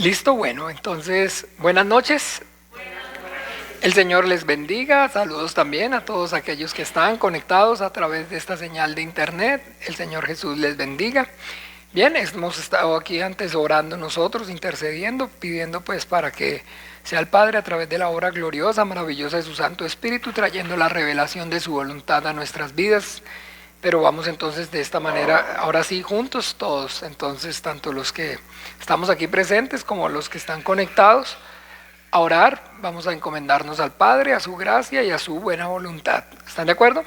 Listo, bueno, entonces, buenas noches. El Señor les bendiga. Saludos también a todos aquellos que están conectados a través de esta señal de internet. El Señor Jesús les bendiga. Bien, hemos estado aquí antes orando nosotros, intercediendo, pidiendo pues para que sea el Padre a través de la obra gloriosa, maravillosa de su Santo Espíritu, trayendo la revelación de su voluntad a nuestras vidas. Pero vamos entonces de esta manera, ahora sí, juntos todos, entonces tanto los que estamos aquí presentes como los que están conectados, a orar. Vamos a encomendarnos al Padre, a su gracia y a su buena voluntad. ¿Están de acuerdo?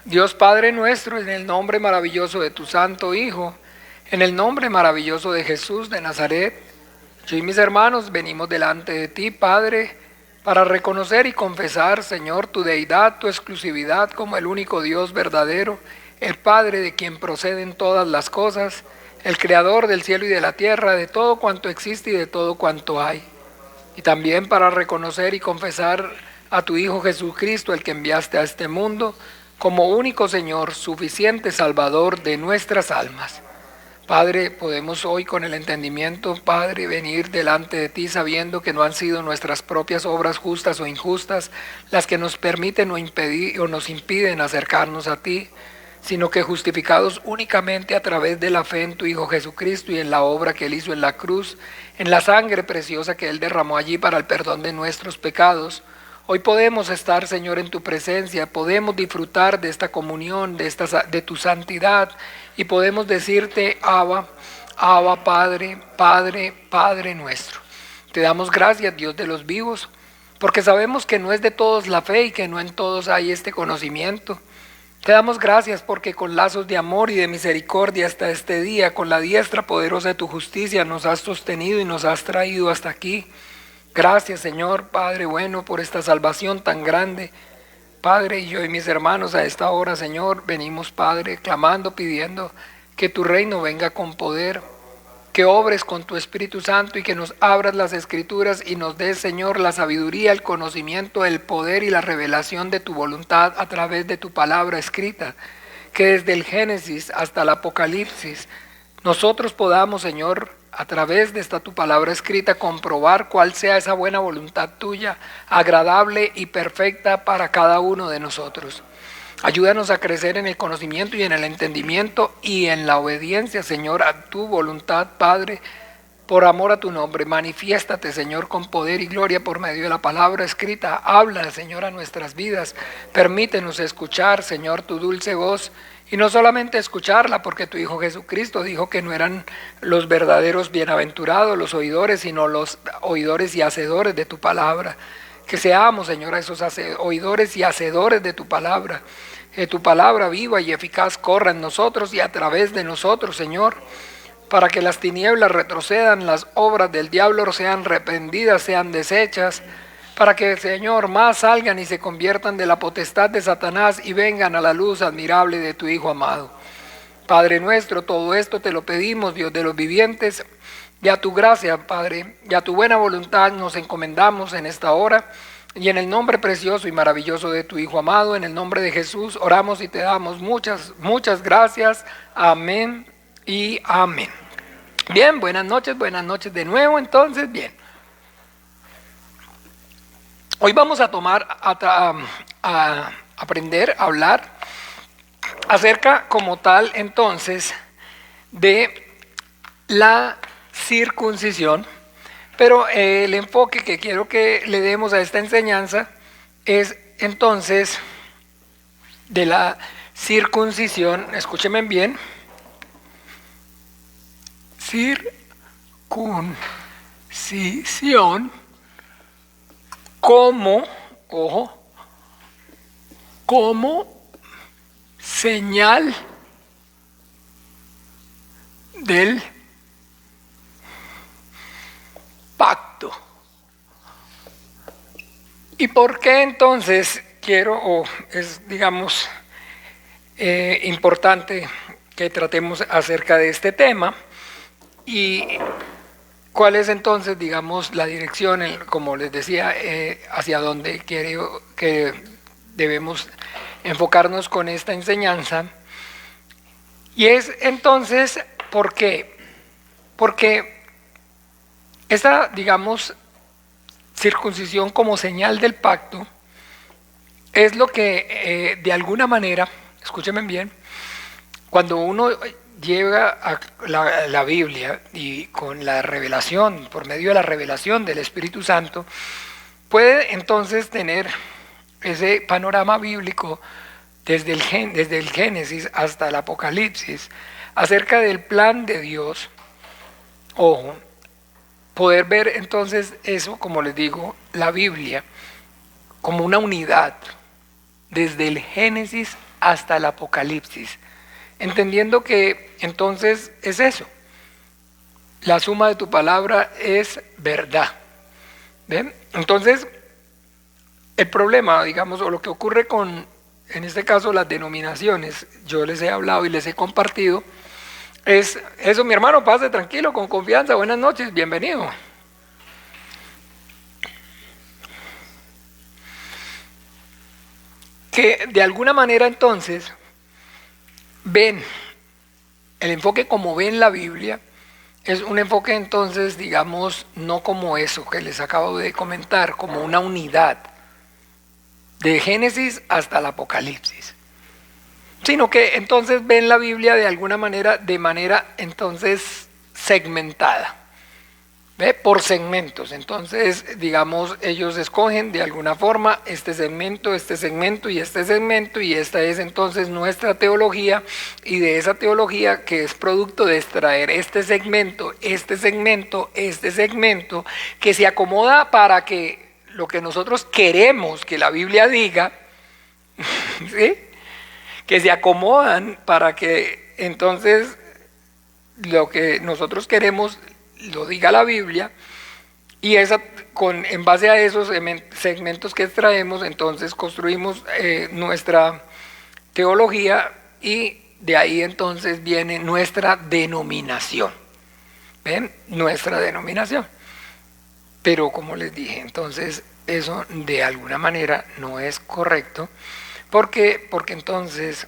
Dios Padre nuestro, en el nombre maravilloso de tu Santo Hijo, en el nombre maravilloso de Jesús de Nazaret, yo y mis hermanos venimos delante de ti, Padre, para reconocer y confesar, Señor, tu deidad, tu exclusividad como el único Dios verdadero, el Padre de quien proceden todas las cosas, el Creador del cielo y de la tierra, de todo cuanto existe y de todo cuanto hay. Y también para reconocer y confesar a tu Hijo Jesucristo, el que enviaste a este mundo, como único Señor, suficiente Salvador de nuestras almas. Padre, podemos hoy con el entendimiento, Padre, venir delante de ti sabiendo que no han sido nuestras propias obras justas o injustas las que nos permiten o nos impiden acercarnos a ti, sino que justificados únicamente a través de la fe en tu Hijo Jesucristo y en la obra que Él hizo en la cruz, en la sangre preciosa que Él derramó allí para el perdón de nuestros pecados. Hoy podemos estar, Señor, en tu presencia, podemos disfrutar de esta comunión, de tu santidad, y podemos decirte, Abba, Abba, Padre, Padre, Padre nuestro. Te damos gracias, Dios de los vivos, porque sabemos que no es de todos la fe y que no en todos hay este conocimiento. Te damos gracias porque con lazos de amor y de misericordia hasta este día, con la diestra poderosa de tu justicia, nos has sostenido y nos has traído hasta aquí. Gracias, Señor, Padre bueno, por esta salvación tan grande. Padre, y yo y mis hermanos a esta hora, Señor, venimos, Padre, clamando, pidiendo que tu reino venga con poder, que obres con tu Espíritu Santo y que nos abras las Escrituras y nos des, Señor, la sabiduría, el conocimiento, el poder y la revelación de tu voluntad a través de tu palabra escrita, que desde el Génesis hasta el Apocalipsis nosotros podamos, Señor, a través de esta tu palabra escrita, comprobar cuál sea esa buena voluntad tuya, agradable y perfecta para cada uno de nosotros. Ayúdanos a crecer en el conocimiento y en el entendimiento y en la obediencia, Señor, a tu voluntad, Padre, por amor a tu nombre. Manifiéstate, Señor, con poder y gloria por medio de la palabra escrita. Habla, Señor, a nuestras vidas. Permítenos escuchar, Señor, tu dulce voz. Y no solamente escucharla, porque tu Hijo Jesucristo dijo que no eran los verdaderos bienaventurados los oidores, sino los oidores y hacedores de tu palabra. Que seamos, Señor, esos oidores y hacedores de tu palabra. Que tu palabra viva y eficaz corra en nosotros y a través de nosotros, Señor, para que las tinieblas retrocedan, las obras del diablo sean reprendidas, sean deshechas, para que, Señor, más salgan y se conviertan de la potestad de Satanás y vengan a la luz admirable de tu Hijo amado. Padre nuestro, todo esto te lo pedimos, Dios de los vivientes, y a tu gracia, Padre, y a tu buena voluntad nos encomendamos en esta hora, y en el nombre precioso y maravilloso de tu Hijo amado, en el nombre de Jesús, oramos y te damos muchas, muchas gracias. Amén y amén. Bien, buenas noches de nuevo, entonces, bien. Hoy vamos a aprender a hablar acerca como tal entonces de la circuncisión, pero el enfoque que quiero que le demos a esta enseñanza es entonces de la circuncisión, escúchenme bien, circuncisión como, ojo, como señal del pacto. ¿Y por qué entonces es digamos importante que tratemos acerca de este tema? Y ¿cuál es entonces, digamos, la dirección, como les decía, hacia dónde quiero que debemos enfocarnos con esta enseñanza? Y es entonces, ¿por qué? Porque Esta, digamos, circuncisión como señal del pacto es lo que de alguna manera, escúchenme bien, cuando uno llega a la Biblia y con la revelación, por medio de la revelación del Espíritu Santo, puede entonces tener ese panorama bíblico desde el Génesis hasta el Apocalipsis acerca del plan de Dios. Ojo, poder ver entonces eso, como les digo, la Biblia como una unidad desde el Génesis hasta el Apocalipsis, entendiendo que entonces es eso, la suma de tu palabra es verdad. ¿Ven? Entonces, el problema, digamos, o lo que ocurre con, en este caso, las denominaciones, yo les he hablado y les he compartido, es eso, mi hermano, pase tranquilo, con confianza, buenas noches, bienvenido. Que de alguna manera entonces ven el enfoque como ven la Biblia, es un enfoque entonces, digamos, no como eso que les acabo de comentar, como una unidad de Génesis hasta el Apocalipsis, sino que entonces ven la Biblia de alguna manera, de manera entonces segmentada, ¿ve? Por segmentos. Entonces, digamos, ellos escogen de alguna forma este segmento y este segmento, y esta es entonces nuestra teología, y de esa teología que es producto de extraer este segmento, que se acomoda para que lo que nosotros queremos que la Biblia diga, ¿sí? Que se acomodan para que entonces lo que nosotros queremos lo diga la Biblia, y en base a esos segmentos que extraemos, entonces construimos nuestra teología, y de ahí entonces viene nuestra denominación. ¿Ven? Nuestra denominación. Pero como les dije, entonces eso de alguna manera no es correcto. ¿Por qué? Porque entonces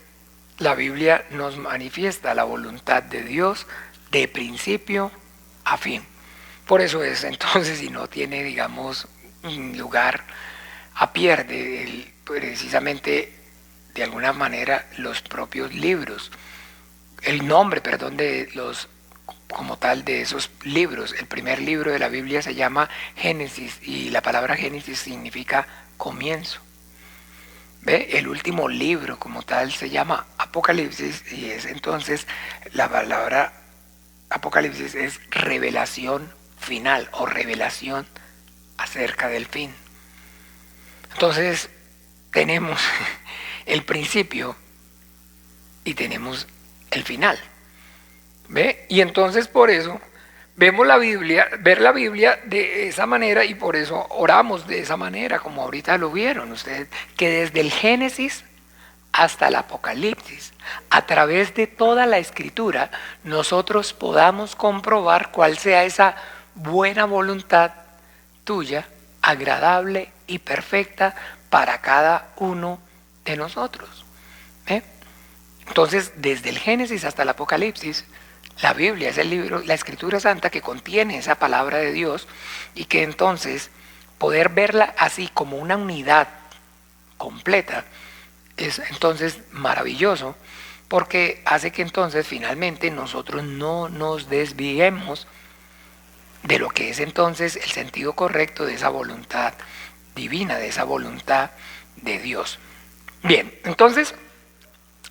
la Biblia nos manifiesta la voluntad de Dios de principio a fin. Por eso es entonces, si no tiene, digamos, lugar a pierde precisamente de alguna manera los propios libros, el nombre, perdón, de los como tal de esos libros. El primer libro de la Biblia se llama Génesis, y la palabra Génesis significa comienzo. ¿Ve? El último libro como tal se llama Apocalipsis, y es entonces la palabra Apocalipsis es revelación final o revelación acerca del fin. Entonces tenemos el principio y tenemos el final. ¿Ve? Y entonces por eso vemos la Biblia, ver la Biblia de esa manera, y por eso oramos de esa manera, como ahorita lo vieron ustedes, que desde el Génesis hasta el Apocalipsis, a través de toda la Escritura, nosotros podamos comprobar cuál sea esa buena voluntad tuya, agradable y perfecta para cada uno de nosotros. ¿Eh? Entonces, desde el Génesis hasta el Apocalipsis, la Biblia es el libro, la Escritura Santa que contiene esa palabra de Dios, y que entonces poder verla así como una unidad completa es entonces maravilloso, porque hace que entonces finalmente nosotros no nos desviemos de lo que es entonces el sentido correcto de esa voluntad divina, de esa voluntad de Dios. Bien, entonces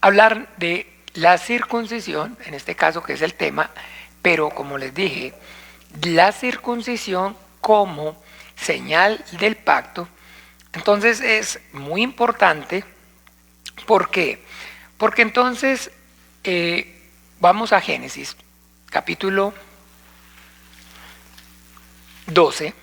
hablar de la circuncisión, en este caso que es el tema, pero como les dije, la circuncisión como señal del pacto, entonces es muy importante. ¿Por qué? Porque entonces vamos a Génesis, capítulo 12.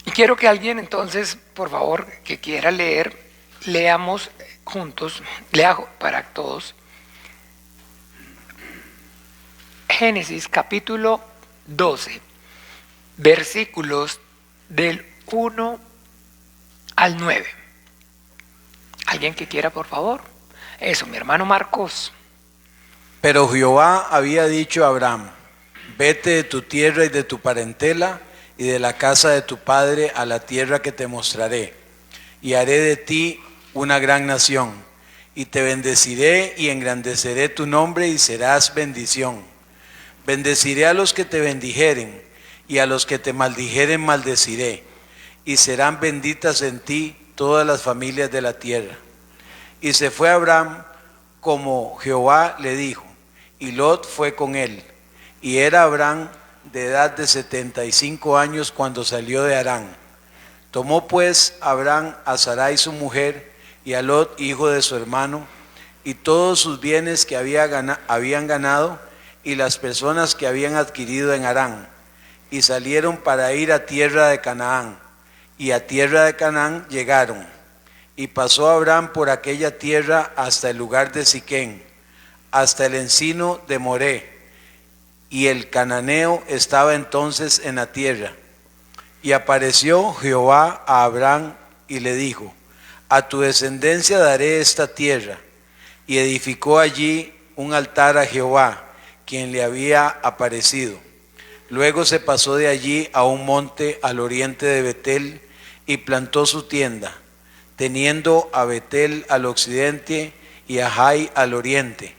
Y quiero que alguien entonces, por favor, que quiera leer, leamos juntos, lea para todos. Génesis capítulo 12. versículos del 1 al 9. ¿Alguien que quiera, por favor? Eso, mi hermano Marcos. Pero Jehová había dicho a Abraham: vete de tu tierra y de tu parentela y de la casa de tu padre a la tierra que te mostraré, y haré de ti una gran nación, y te bendeciré y engrandeceré tu nombre y serás bendición. Bendeciré a los que te bendijeren, y a los que te maldijeren maldeciré, y serán benditas en ti todas las familias de la tierra. Y se fue Abraham como Jehová le dijo, y Lot fue con él. Y era Abraham de edad de 75 años cuando salió de Harán. Tomó pues Abraham a Sarai su mujer, y a Lot hijo de su hermano, y todos sus bienes que habían ganado, y las personas que habían adquirido en Harán, y salieron para ir a tierra de Canaán. Y a tierra de Canaán llegaron. Y pasó Abraham por aquella tierra hasta el lugar de Siquén, hasta el encino de Moré, y el cananeo estaba entonces en la tierra. Y apareció Jehová a Abraham y le dijo: a tu descendencia daré esta tierra. Y edificó allí un altar a Jehová, quien le había aparecido. Luego se pasó de allí a un monte al oriente de Betel y plantó su tienda, teniendo a Betel al occidente y a Jai al oriente,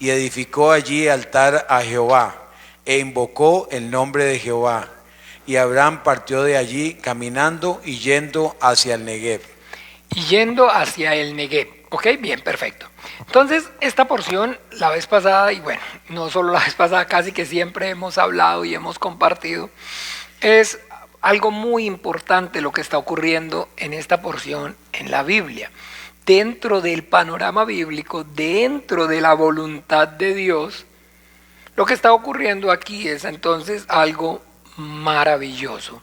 y edificó allí altar a Jehová, e invocó el nombre de Jehová. Y Abraham partió de allí caminando y yendo hacia el Negev. Y yendo hacia el Negev. Ok, bien, perfecto. Entonces, esta porción, la vez pasada, y bueno, no solo la vez pasada, casi que siempre hemos hablado y hemos compartido, es algo muy importante lo que está ocurriendo en esta porción en la Biblia. Dentro del panorama bíblico, dentro de la voluntad de Dios, lo que está ocurriendo aquí es entonces algo maravilloso.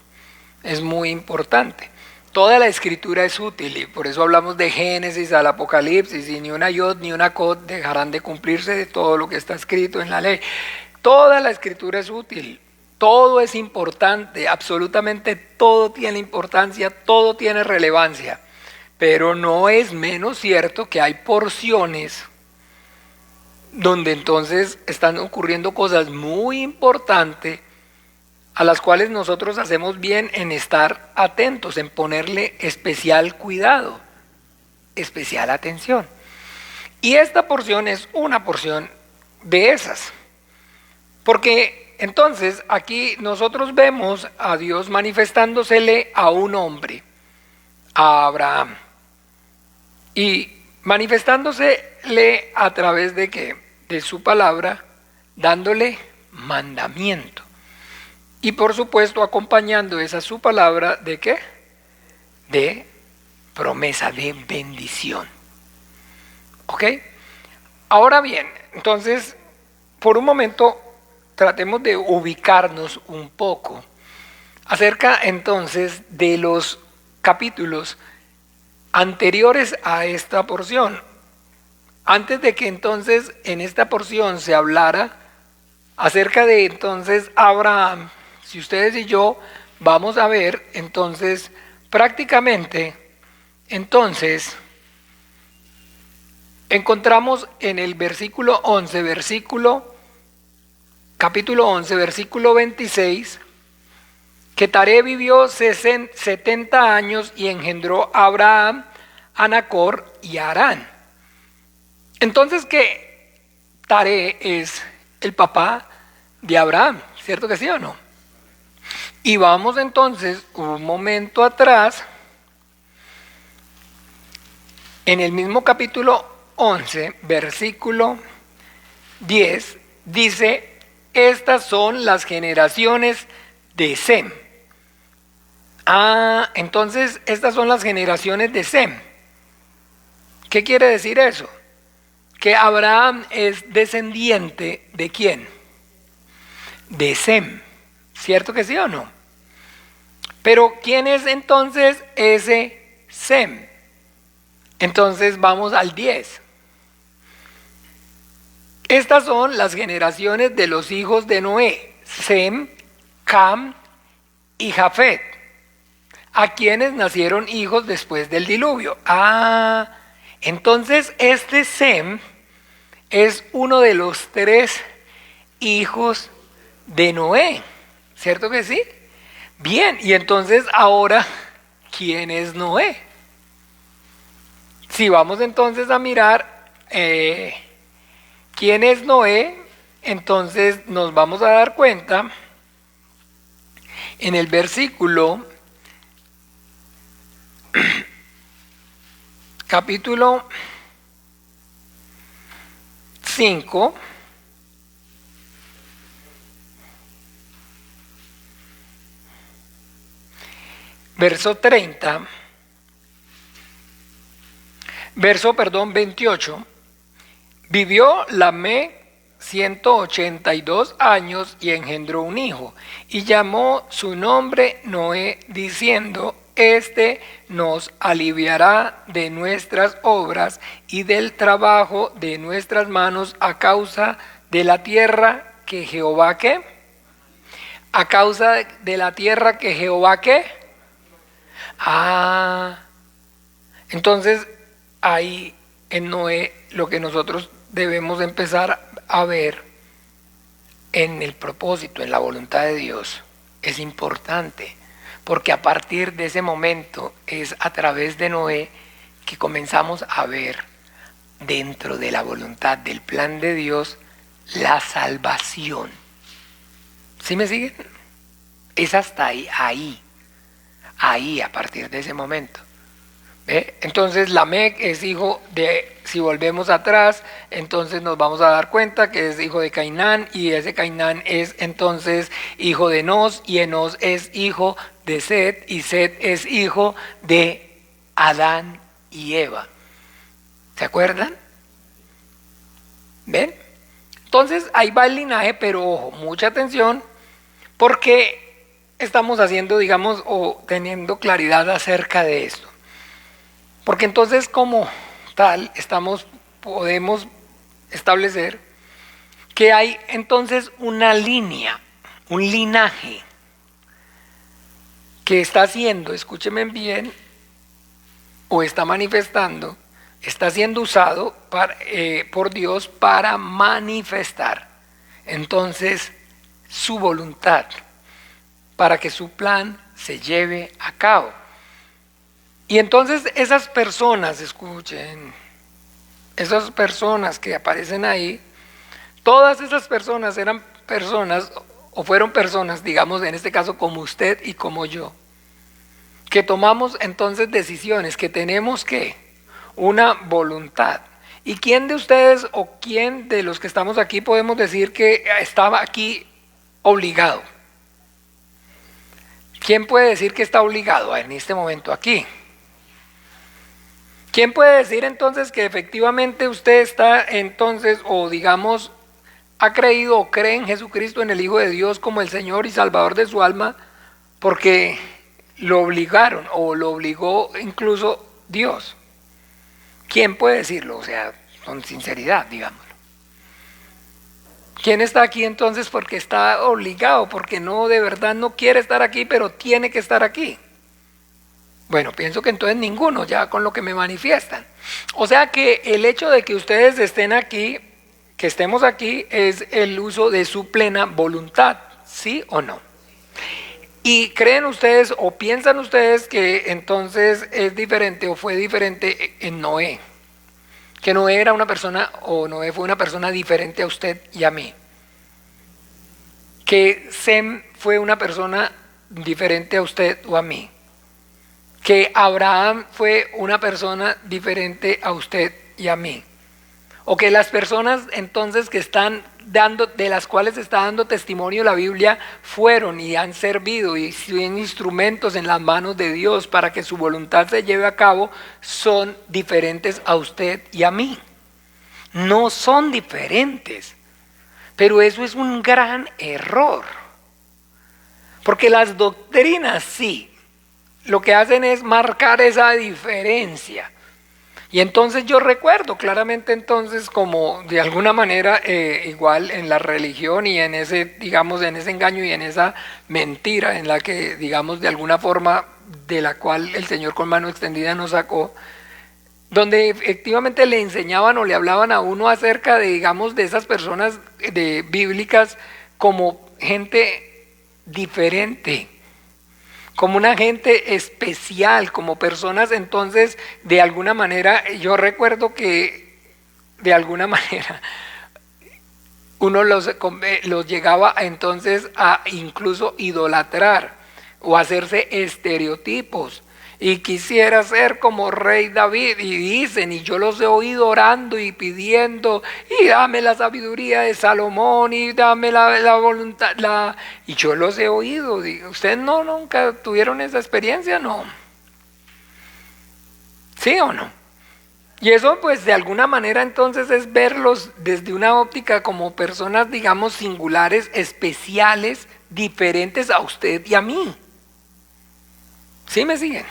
Es muy importante. Toda la escritura es útil y por eso hablamos de Génesis al Apocalipsis, y ni una yod ni una cot dejarán de cumplirse de todo lo que está escrito en la ley. Toda la escritura es útil, todo es importante, absolutamente todo tiene importancia, todo tiene relevancia, pero no es menos cierto que hay porciones donde entonces están ocurriendo cosas muy importantes a las cuales nosotros hacemos bien en estar atentos, en ponerle especial cuidado, especial atención. Y esta porción es una porción de esas. Porque entonces aquí nosotros vemos a Dios manifestándosele a un hombre, a Abraham. Y manifestándosele a través de ¿qué? De su palabra, dándole mandamiento. Y por supuesto acompañando esa su palabra ¿de qué? De promesa, de bendición. ¿Ok? Ahora bien, entonces, por un momento tratemos de ubicarnos un poco acerca entonces de los capítulos anteriores a esta porción. Antes de que entonces en esta porción se hablara acerca de entonces Abraham, si ustedes y yo vamos a ver entonces prácticamente, entonces encontramos en el versículo 11, capítulo 11, versículo 26, que Taré vivió 70 años y engendró a Abraham, a Nacor y a Harán. Entonces que Taré es el papá de Abraham, ¿cierto que sí o no? Y vamos entonces un momento atrás, en el mismo capítulo 11, versículo 10, dice: estas son las generaciones de Sem. Entonces estas son las generaciones de Sem. ¿Qué quiere decir eso? Que Abraham es descendiente ¿de quién? De Sem, ¿cierto que sí o no? Pero ¿quién es entonces ese Sem? Entonces vamos al 10. Estas son las generaciones de los hijos de Noé: Sem, Cam y Jafet, a quienes nacieron hijos después del diluvio. Entonces este Sem es uno de los 3 hijos de Noé, ¿cierto que sí? Bien, y entonces ahora, ¿quién es Noé? Si vamos entonces a mirar quién es Noé, entonces nos vamos a dar cuenta en el versículo capítulo 5, verso 30, verso 28, vivió Lamec 182 años y engendró un hijo, y llamó su nombre Noé, diciendo: Este nos aliviará de nuestras obras y del trabajo de nuestras manos a causa de la tierra que Jehová, ¿qué? A causa de la tierra que Jehová, ¿qué? Entonces ahí en Noé lo que nosotros debemos empezar a ver en el propósito, en la voluntad de Dios, es importante, porque a partir de ese momento es a través de Noé que comenzamos a ver dentro de la voluntad del plan de Dios la salvación. ¿Sí me siguen? Es hasta ahí a partir de ese momento. ¿Ve? Entonces Lamec es hijo de, si volvemos atrás, entonces nos vamos a dar cuenta que es hijo de Cainán, y ese Cainán es entonces hijo de Enos, y Enos es hijo de Set, y Set es hijo de Adán y Eva. ¿Se acuerdan? ¿Ven? Entonces ahí va el linaje, pero ojo, mucha atención, porque estamos haciendo, digamos, o teniendo claridad acerca de esto. Porque entonces como tal podemos establecer que hay entonces una línea, un linaje que está siendo, escúchenme bien, o está manifestando, está siendo usado por Dios para manifestar entonces su voluntad, para que su plan se lleve a cabo. Y entonces esas personas, escuchen, esas personas que aparecen ahí, todas esas personas eran personas, o fueron personas, digamos en este caso como usted y como yo, que tomamos entonces decisiones, que tenemos una voluntad. ¿Y quién de ustedes o quién de los que estamos aquí podemos decir que estaba aquí obligado? ¿Quién puede decir que está obligado en este momento aquí? ¿Quién puede decir entonces que efectivamente usted está entonces, o digamos, ha creído o cree en Jesucristo, en el Hijo de Dios, como el Señor y Salvador de su alma, porque lo obligaron o lo obligó incluso Dios? ¿Quién puede decirlo? O sea, con sinceridad, digámoslo. ¿Quién está aquí entonces porque está obligado, porque no, de verdad no quiere estar aquí, pero tiene que estar aquí? Bueno, pienso que entonces ninguno, ya con lo que me manifiestan. O sea que el hecho de que ustedes estén aquí, que estemos aquí, es el uso de su plena voluntad, ¿sí o no? ¿Y creen ustedes o piensan ustedes que entonces es diferente o fue diferente en Noé? Que Noé era una persona, o Noé fue una persona diferente a usted y a mí. Que Sem fue una persona diferente a usted o a mí. Que Abraham fue una persona diferente a usted y a mí. O que las personas entonces que están dando, de las cuales está dando testimonio la Biblia, fueron y han servido y son instrumentos en las manos de Dios para que su voluntad se lleve a cabo, son diferentes a usted y a mí. No son diferentes, pero eso es un gran error. Porque las doctrinas sí, lo que hacen es marcar esa diferencia. Y entonces yo recuerdo claramente entonces como de alguna manera igual en la religión y en ese, digamos, en ese engaño y en esa mentira en la que, digamos, de alguna forma de la cual el Señor con mano extendida nos sacó, donde efectivamente le enseñaban o le hablaban a uno acerca de, digamos, de esas personas bíblicas como gente diferente, como una gente especial, como personas entonces, de alguna manera, yo recuerdo que de alguna manera uno los llegaba entonces a incluso idolatrar o hacerse estereotipos. Y quisiera ser como rey David, y dicen, y yo los he oído orando y pidiendo, y dame la sabiduría de Salomón, y dame la voluntad, y yo los he oído. ¿Ustedes nunca tuvieron esa experiencia? No. ¿Sí o no? Y eso pues de alguna manera entonces es verlos desde una óptica como personas, digamos, singulares, especiales, diferentes a usted y a mí. ¿Sí me siguen?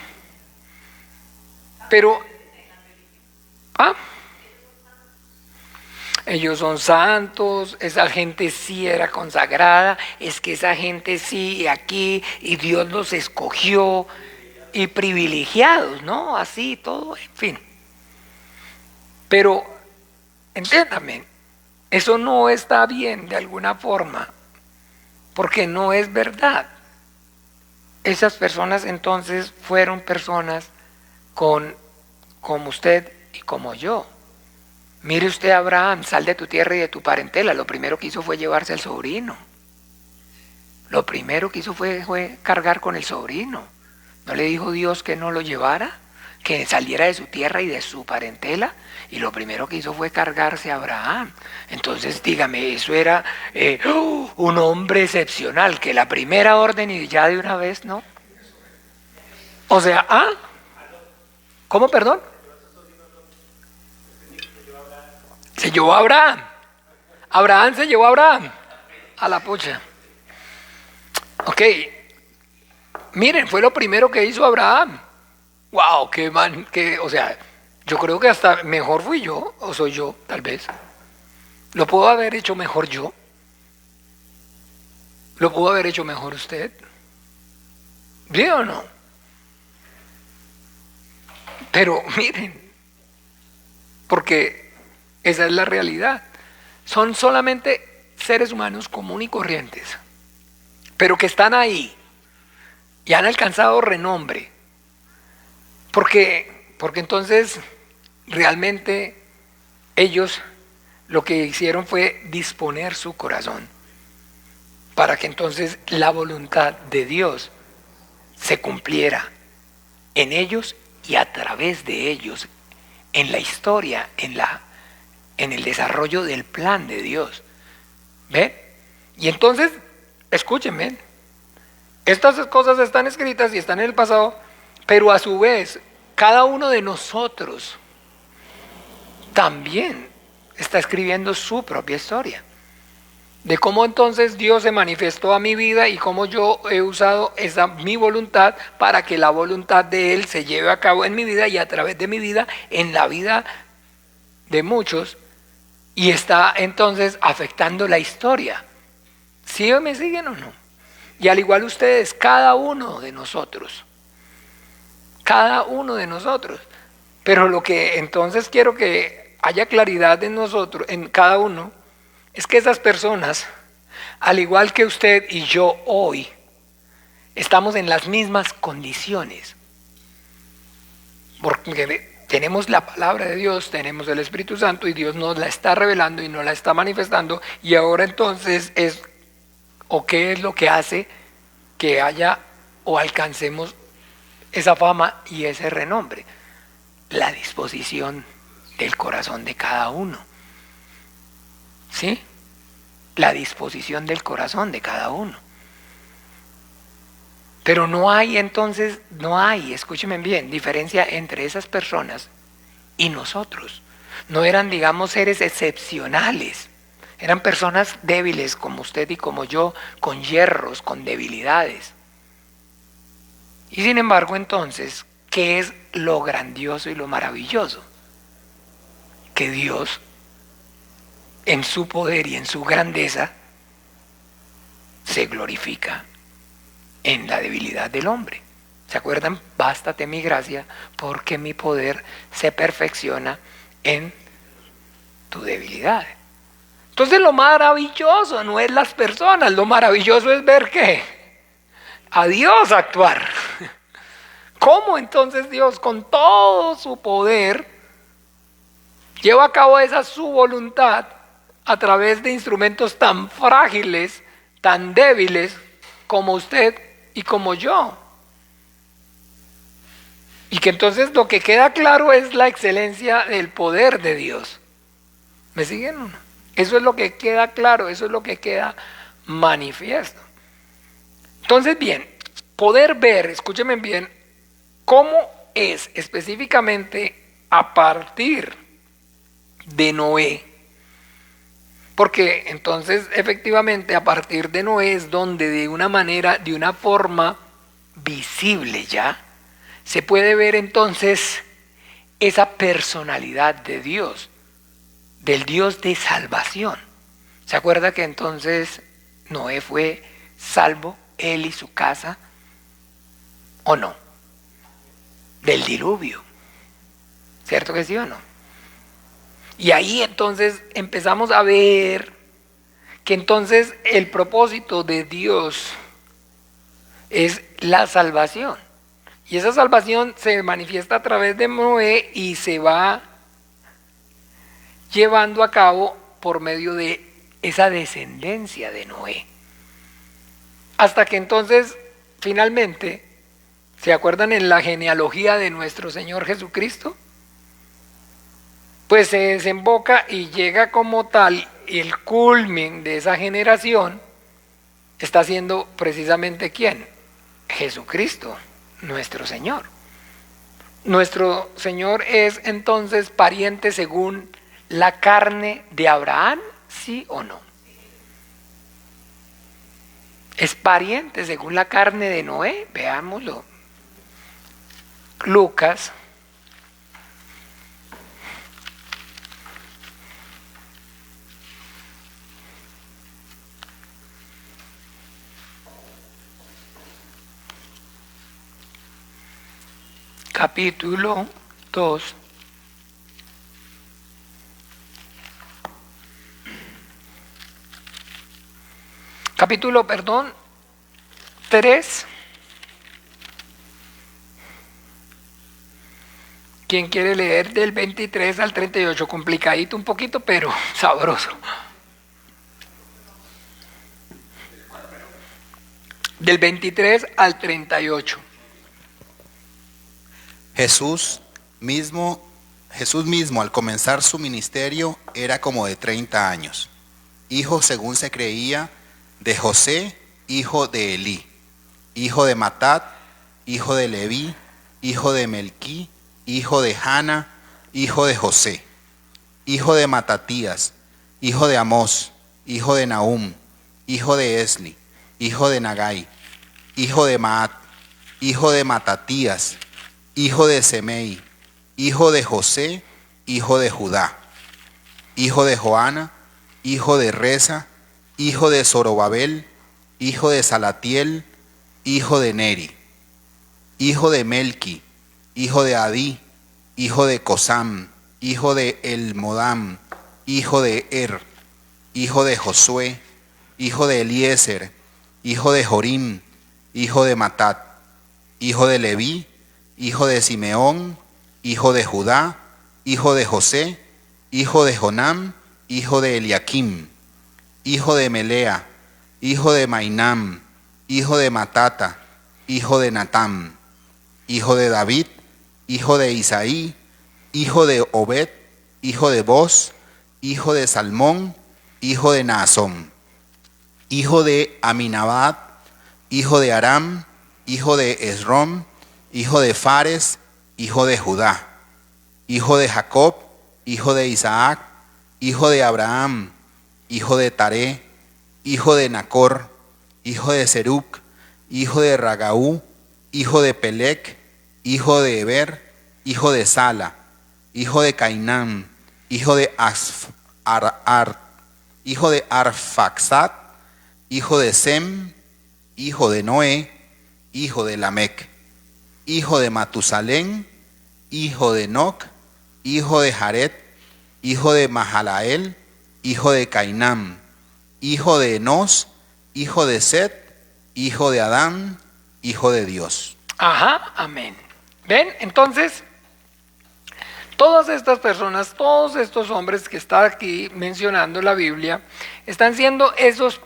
Pero, ellos son santos, esa gente sí era consagrada, es que esa gente sí aquí, y Dios los escogió, y privilegiados, ¿no? Así, todo, en fin. Pero, entiéndame, eso no está bien de alguna forma, porque no es verdad. Esas personas entonces fueron personas como usted y como yo. Mire usted a Abraham, sal de tu tierra y de tu parentela. Lo primero que hizo fue llevarse al sobrino. Lo primero que hizo fue cargar con el sobrino. ¿No le dijo Dios que no lo llevara? Que saliera de su tierra y de su parentela. Y lo primero que hizo fue cargarse a Abraham. Entonces dígame, eso era un hombre excepcional, que la primera orden y ya de una vez, ¿no? O sea, ¿cómo, perdón? Se llevó a Abraham. Abraham se llevó a Abraham. A la pucha. Ok. Miren, fue lo primero que hizo Abraham. Wow, qué man, o sea, yo creo que hasta mejor fui yo, o soy yo, tal vez. ¿Lo puedo haber hecho mejor yo? ¿Lo pudo haber hecho mejor usted? ¿Sí o no? Pero miren, porque esa es la realidad. Son solamente seres humanos comunes y corrientes, pero que están ahí y han alcanzado renombre. Porque entonces realmente ellos lo que hicieron fue disponer su corazón para que entonces la voluntad de Dios se cumpliera en ellos y a través de ellos, en la historia, en el desarrollo del plan de Dios. ¿Ven? Y entonces, escúchenme, estas cosas están escritas y están en el pasado, pero a su vez, cada uno de nosotros también está escribiendo su propia historia. De cómo entonces Dios se manifestó a mi vida y cómo yo he usado mi voluntad para que la voluntad de Él se lleve a cabo en mi vida y a través de mi vida, en la vida de muchos, y está entonces afectando la historia. ¿Sí me siguen o no? Y al igual ustedes, cada uno de nosotros. Pero lo que entonces quiero que haya claridad en nosotros, en cada uno, es que esas personas, al igual que usted y yo hoy, estamos en las mismas condiciones. Porque tenemos la palabra de Dios, tenemos el Espíritu Santo y Dios nos la está revelando y nos la está manifestando. Y ahora entonces ¿qué es lo que hace que haya o alcancemos esa fama y ese renombre? La disposición del corazón de cada uno. ¿Sí? La disposición del corazón de cada uno. Pero no hay, escúchenme bien, diferencia entre esas personas y nosotros. No eran, digamos, seres excepcionales. Eran personas débiles como usted y como yo, con hierros, con debilidades. Y sin embargo, entonces, ¿qué es lo grandioso y lo maravilloso? que Dios, en su poder y en su grandeza, se glorifica en la debilidad del hombre. ¿Se acuerdan? Bástate mi gracia, porque mi poder se perfecciona en tu debilidad. Entonces lo maravilloso no es las personas, lo maravilloso es ver ¿qué? A Dios actuar. ¿Cómo entonces Dios con todo su poder lleva a cabo esa su voluntad a través de instrumentos tan frágiles, tan débiles como usted y como yo? Y que entonces lo que queda claro es la excelencia del poder de Dios. ¿Me siguen? Eso es lo que queda claro, eso es lo que queda manifiesto. Entonces, bien, poder ver, escúchenme bien, cómo es específicamente a partir de Noé. Porque entonces, efectivamente, a partir de Noé es donde de una manera, de una forma visible ya, se puede ver entonces esa personalidad de Dios, del Dios de salvación. ¿Se acuerda que entonces Noé fue salvo, él y su casa, o no? Del diluvio, ¿cierto que sí o no? Y ahí entonces empezamos a ver que entonces el propósito de Dios es la salvación. Y esa salvación se manifiesta a través de Noé y se va llevando a cabo por medio de esa descendencia de Noé. Hasta que entonces, finalmente, ¿se acuerdan en la genealogía de nuestro Señor Jesucristo? Pues se desemboca y llega como tal el culmen de esa generación, está siendo precisamente ¿quién? Jesucristo, nuestro Señor. Nuestro Señor es entonces pariente según la carne de Abraham, ¿sí o no? Es pariente según la carne de Noé, veámoslo. Lucas capítulo 2. Capítulo, 3. ¿Quién quiere leer del 23 al 38? Complicadito un poquito, pero sabroso. Del 23 al 38. Jesús mismo al comenzar su ministerio era como de 30 años, hijo según se creía de José, hijo de Elí, hijo de Matat, hijo de Leví, hijo de Melquí, hijo de Jana, hijo de José, hijo de Matatías, hijo de Amós, hijo de Nahum, hijo de Esli, hijo de Nagai, hijo de Maat, hijo de Matatías, hijo de Semei, hijo de José, hijo de Judá, hijo de Joana, hijo de Reza, hijo de Zorobabel, hijo de Salatiel, hijo de Neri, hijo de Melqui, hijo de Adí, hijo de Cosam, hijo de Elmodam, hijo de hijo de Josué, hijo de Eliezer, hijo de Jorim, hijo de Matat, hijo de Leví, hijo de Simeón, hijo de Judá, hijo de José, hijo de Jonam, hijo de Eliakim, hijo de Melea, hijo de Mainam, hijo de Matata, hijo de Natam, hijo de David, hijo de Isaí, hijo de Obed, hijo de Boz, hijo de Salmón, hijo de Naasón, hijo de Aminabad, hijo de Aram, hijo de Esrom, hijo de Fares, hijo de Judá, hijo de Jacob, hijo de Isaac, hijo de Abraham, hijo de Taré, hijo de Nacor, hijo de Seruc, hijo de Ragaú, hijo de Pelec, hijo de Eber, hijo de Sala, hijo de Cainán, hijo de hijo de Arfaxad, hijo de Sem, hijo de Noé, hijo de Lamec, hijo de Matusalén, hijo de Enoc, hijo de Jared, hijo de Mahalael, hijo de Cainán, hijo de Enos, hijo de Set, hijo de Adán, hijo de Dios. Ajá, amén. ¿Ven? Entonces, todas estas personas, todos estos hombres que está aquí mencionando la Biblia, están siendo esos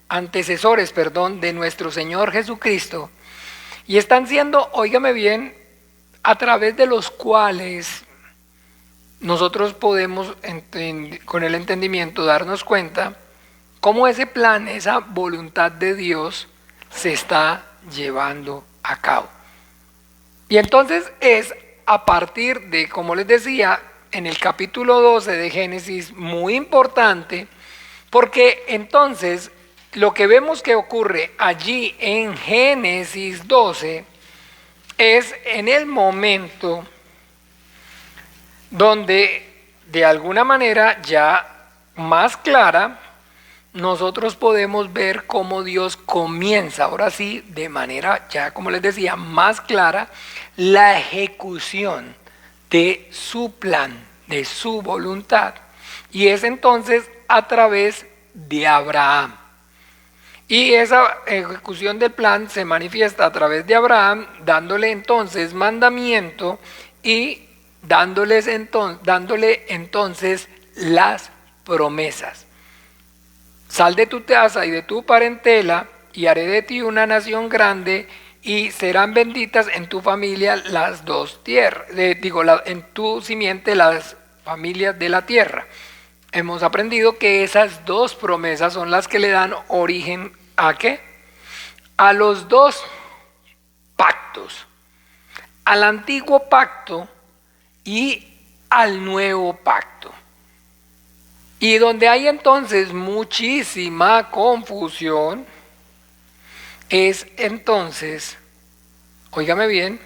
antecesores, de nuestro Señor Jesucristo, y están siendo, óigame bien, a través de los cuales nosotros podemos, con el entendimiento, darnos cuenta cómo ese plan, esa voluntad de Dios se está llevando a cabo. Y entonces es a partir de, como les decía, en el capítulo 12 de Génesis, muy importante, porque entonces lo que vemos que ocurre allí en Génesis 12 es en el momento donde de alguna manera ya más clara nosotros podemos ver cómo Dios comienza, ahora sí, de manera ya, como les decía, más clara, la ejecución de su plan, de su voluntad. Y es entonces a través de Abraham. Y esa ejecución del plan se manifiesta a través de Abraham, dándole entonces mandamiento y dándole entonces las promesas. Sal de tu casa y de tu parentela, y haré de ti una nación grande, y serán benditas en tu familia las dos tierras, en tu simiente las familias de la tierra. Hemos aprendido que esas dos promesas son las que le dan origen ¿a qué? A los dos pactos, al antiguo pacto y al nuevo pacto. Y donde hay entonces muchísima confusión, es entonces, óigame bien,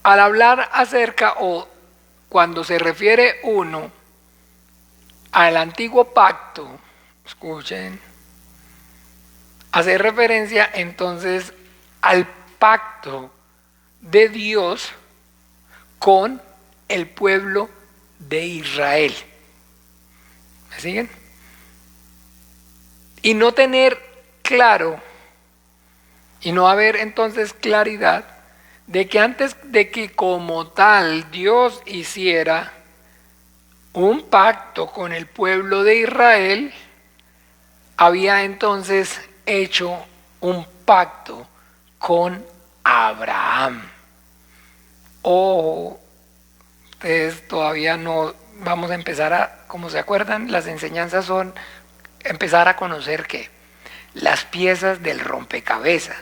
al hablar acerca o cuando se refiere uno al antiguo pacto, escuchen, hace referencia entonces al pacto de Dios con el pueblo de Israel. ¿Me siguen? Y no tener claro y no haber entonces claridad de que antes de que como tal Dios hiciera un pacto con el pueblo de Israel, había entonces hecho un pacto con Abraham. Ustedes todavía no vamos a empezar a, como se acuerdan, las enseñanzas son empezar a conocer que las piezas del rompecabezas,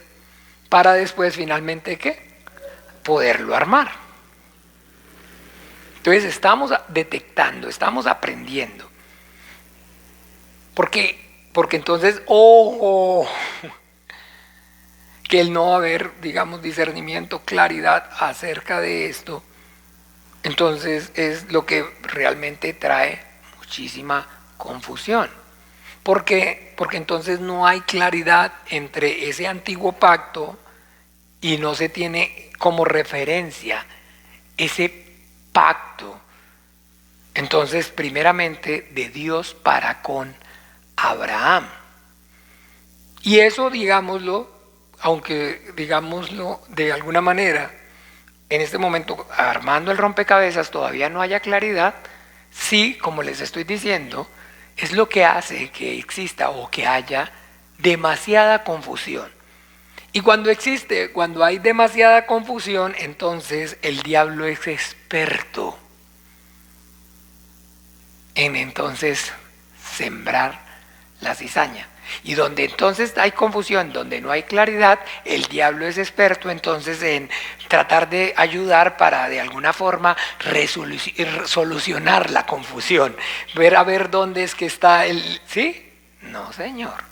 para después finalmente ¿qué? Poderlo armar. Entonces estamos detectando, estamos aprendiendo. Porque entonces, que el no haber, digamos, discernimiento, claridad acerca de esto, entonces es lo que realmente trae muchísima confusión. Porque entonces no hay claridad entre ese antiguo pacto y no se tiene como referencia ese pacto, entonces primeramente de Dios para con Abraham. Y eso, digámoslo, aunque digámoslo de alguna manera, en este momento armando el rompecabezas todavía no haya claridad, sí, como les estoy diciendo, es lo que hace que exista o que haya demasiada confusión. Y cuando hay demasiada confusión, entonces el diablo es experto en entonces sembrar la cizaña. Y donde entonces hay confusión, donde no hay claridad, el diablo es experto entonces en tratar de ayudar para de alguna forma solucionar la confusión. A ver dónde es que está el... ¿Sí? No, señor.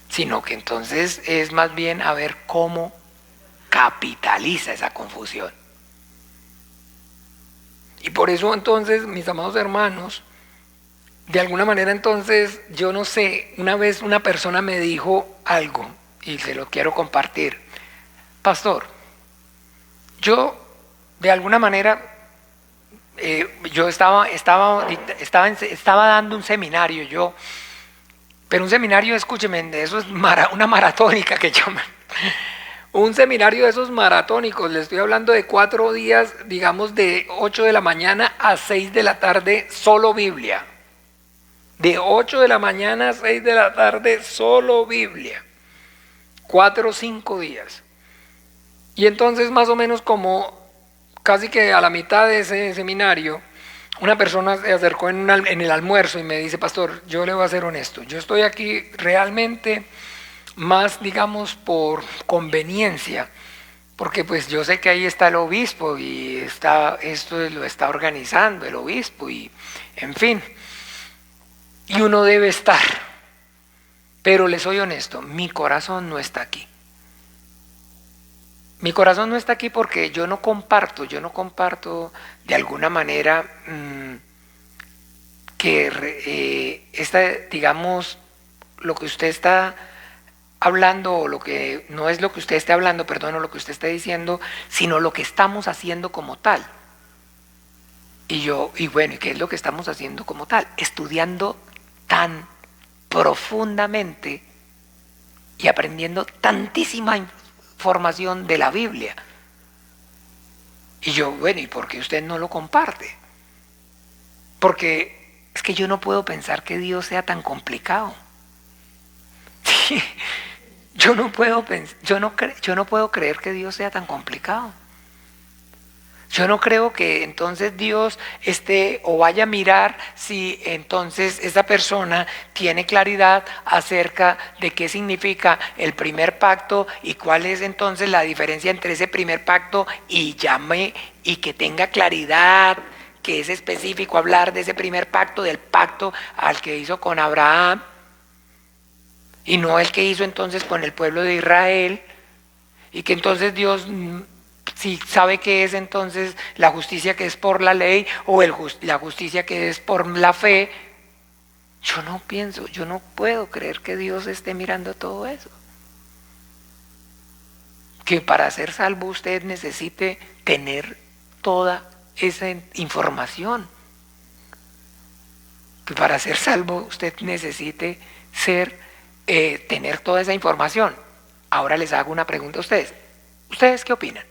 Sino que entonces es más bien a ver cómo capitaliza esa confusión. Y por eso entonces, mis amados hermanos, de alguna manera entonces, yo no sé, una vez una persona me dijo algo y se lo quiero compartir. Pastor, yo de alguna manera, yo estaba dando un seminario, pero un seminario, escúcheme, de eso es una maratónica que llaman. Un seminario de esos maratónicos, le estoy hablando de 4 días, digamos de 8 de la mañana a 6 de la tarde, solo Biblia. De 8 de la mañana a 6 de la tarde, solo Biblia. 4 o 5 días. Y entonces más o menos como casi que a la mitad de ese seminario, una persona se acercó en el almuerzo y me dice, pastor, yo le voy a ser honesto, yo estoy aquí realmente más, digamos, por conveniencia, porque pues yo sé que ahí está el obispo y esto lo está organizando el obispo y en fin, y uno debe estar, pero le soy honesto, mi corazón no está aquí. Mi corazón no está aquí porque yo no comparto de alguna manera digamos, lo que usted está hablando, o lo que no es lo que usted esté hablando, perdón, o lo que usted está diciendo, sino lo que estamos haciendo como tal. Y bueno, ¿y qué es lo que estamos haciendo como tal? Estudiando tan profundamente y aprendiendo tantísima información de la Biblia. Y yo, bueno, ¿y por qué usted no lo comparte? Porque es que yo no puedo pensar que Dios sea tan complicado. Sí, yo no puedo creer que Dios sea tan complicado. Yo no creo que entonces Dios esté o vaya a mirar si entonces esa persona tiene claridad acerca de qué significa el primer pacto y cuál es entonces la diferencia entre ese primer pacto y que tenga claridad, que es específico hablar de ese primer pacto, del pacto al que hizo con Abraham y no el que hizo entonces con el pueblo de Israel, y que entonces Dios si sabe que es entonces la justicia que es por la ley o la justicia que es por la fe. Yo no puedo creer que Dios esté mirando todo eso. Que para ser salvo usted necesite tener toda esa información. Que para ser salvo usted necesite tener toda esa información. Ahora les hago una pregunta a ustedes. ¿Ustedes qué opinan?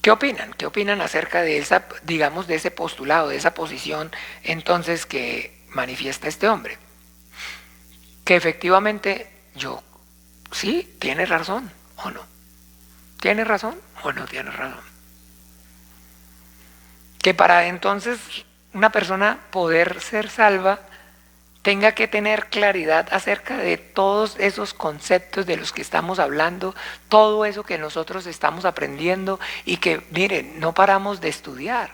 ¿Qué opinan? ¿Qué opinan acerca de digamos, de ese postulado, de esa posición entonces que manifiesta este hombre? Que efectivamente sí, tiene razón o no. ¿Tiene razón o no tiene razón? Que para entonces una persona poder ser salva tenga que tener claridad acerca de todos esos conceptos de los que estamos hablando, todo eso que nosotros estamos aprendiendo y que, miren, no paramos de estudiar.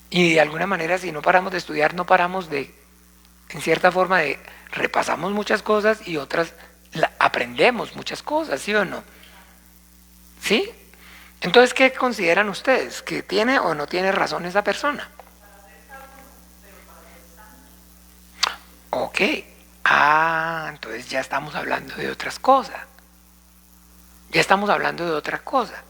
Y de alguna manera, si no paramos de estudiar, no paramos en cierta forma, repasamos muchas cosas y otras aprendemos muchas cosas, ¿sí o no? ¿Sí? Entonces, ¿qué consideran ustedes? ¿Que tiene o no tiene razón esa persona? Ok, entonces ya estamos hablando de otras cosas. Ya estamos hablando de otra cosa.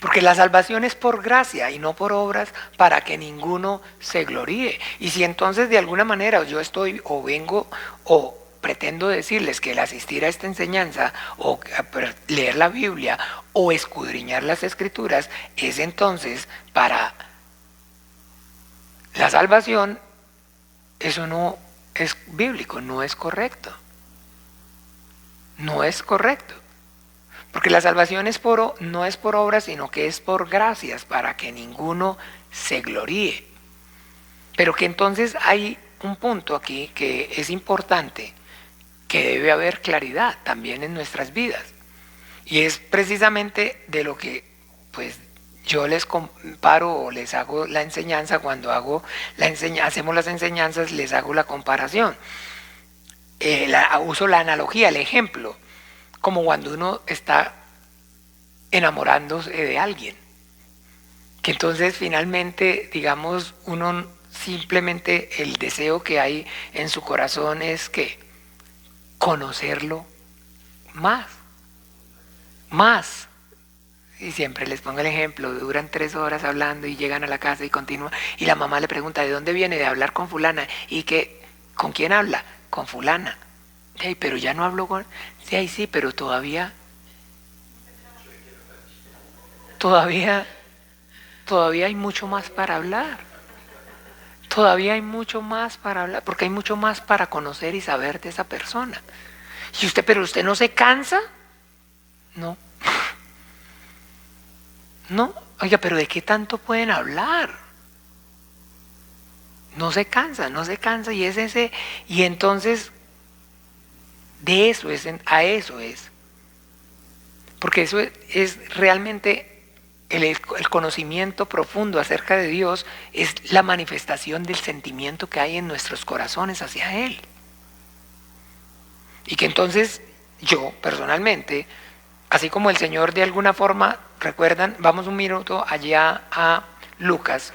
Porque la salvación es por gracia y no por obras para que ninguno se gloríe. Y si entonces de alguna manera yo estoy o vengo o pretendo decirles que el asistir a esta enseñanza o leer la Biblia o escudriñar las Escrituras es entonces para la salvación, eso no es bíblico, no es correcto. No es correcto. Porque la salvación no es por obras, sino que es por gracias, para que ninguno se gloríe. Pero que entonces hay un punto aquí que es importante, que debe haber claridad también en nuestras vidas. Y es precisamente de lo que pues yo les comparo o les hago la enseñanza, cuando hacemos las enseñanzas, les hago la comparación. Uso la analogía, el ejemplo, como cuando uno está enamorándose de alguien, que entonces finalmente, digamos, uno simplemente el deseo que hay en su corazón es que conocerlo más, más. Y siempre les pongo el ejemplo, duran 3 horas hablando y llegan a la casa y continúan. Y la mamá le pregunta, ¿de dónde viene? De hablar con fulana. ¿Y qué? ¿Con quién habla? Con fulana. Hey, pero ya no hablo con... Sí, sí, pero todavía hay mucho más para hablar. Todavía hay mucho más para hablar, porque hay mucho más para conocer y saber de esa persona. Y usted, pero usted no se cansa. No. No, oiga, pero ¿de qué tanto pueden hablar? No se cansa y es ese, y entonces de eso es, a eso es. Porque eso es realmente el conocimiento profundo acerca de Dios, es la manifestación del sentimiento que hay en nuestros corazones hacia Él. Y que entonces yo personalmente, así como el Señor de alguna forma, recuerdan, vamos un minuto allá a Lucas.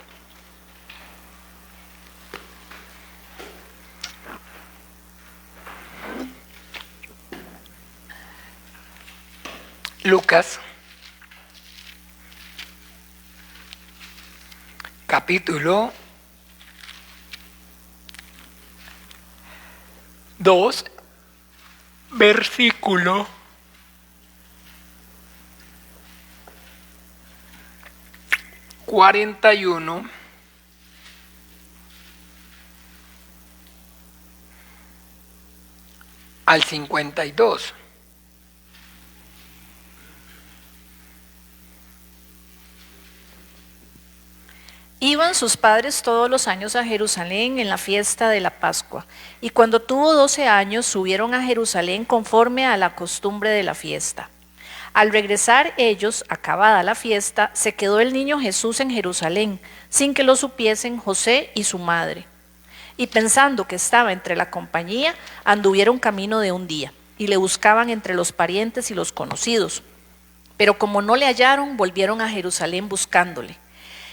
Lucas, capítulo 2, versículo 41 al 52. Iban sus padres todos los años a Jerusalén en la fiesta de la Pascua, y cuando tuvo 12 años subieron a Jerusalén conforme a la costumbre de la fiesta. Al regresar ellos, acabada la fiesta, se quedó el niño Jesús en Jerusalén, sin que lo supiesen José y su madre. Y pensando que estaba entre la compañía, anduvieron camino de un día, y le buscaban entre los parientes y los conocidos. Pero como no le hallaron, volvieron a Jerusalén buscándole.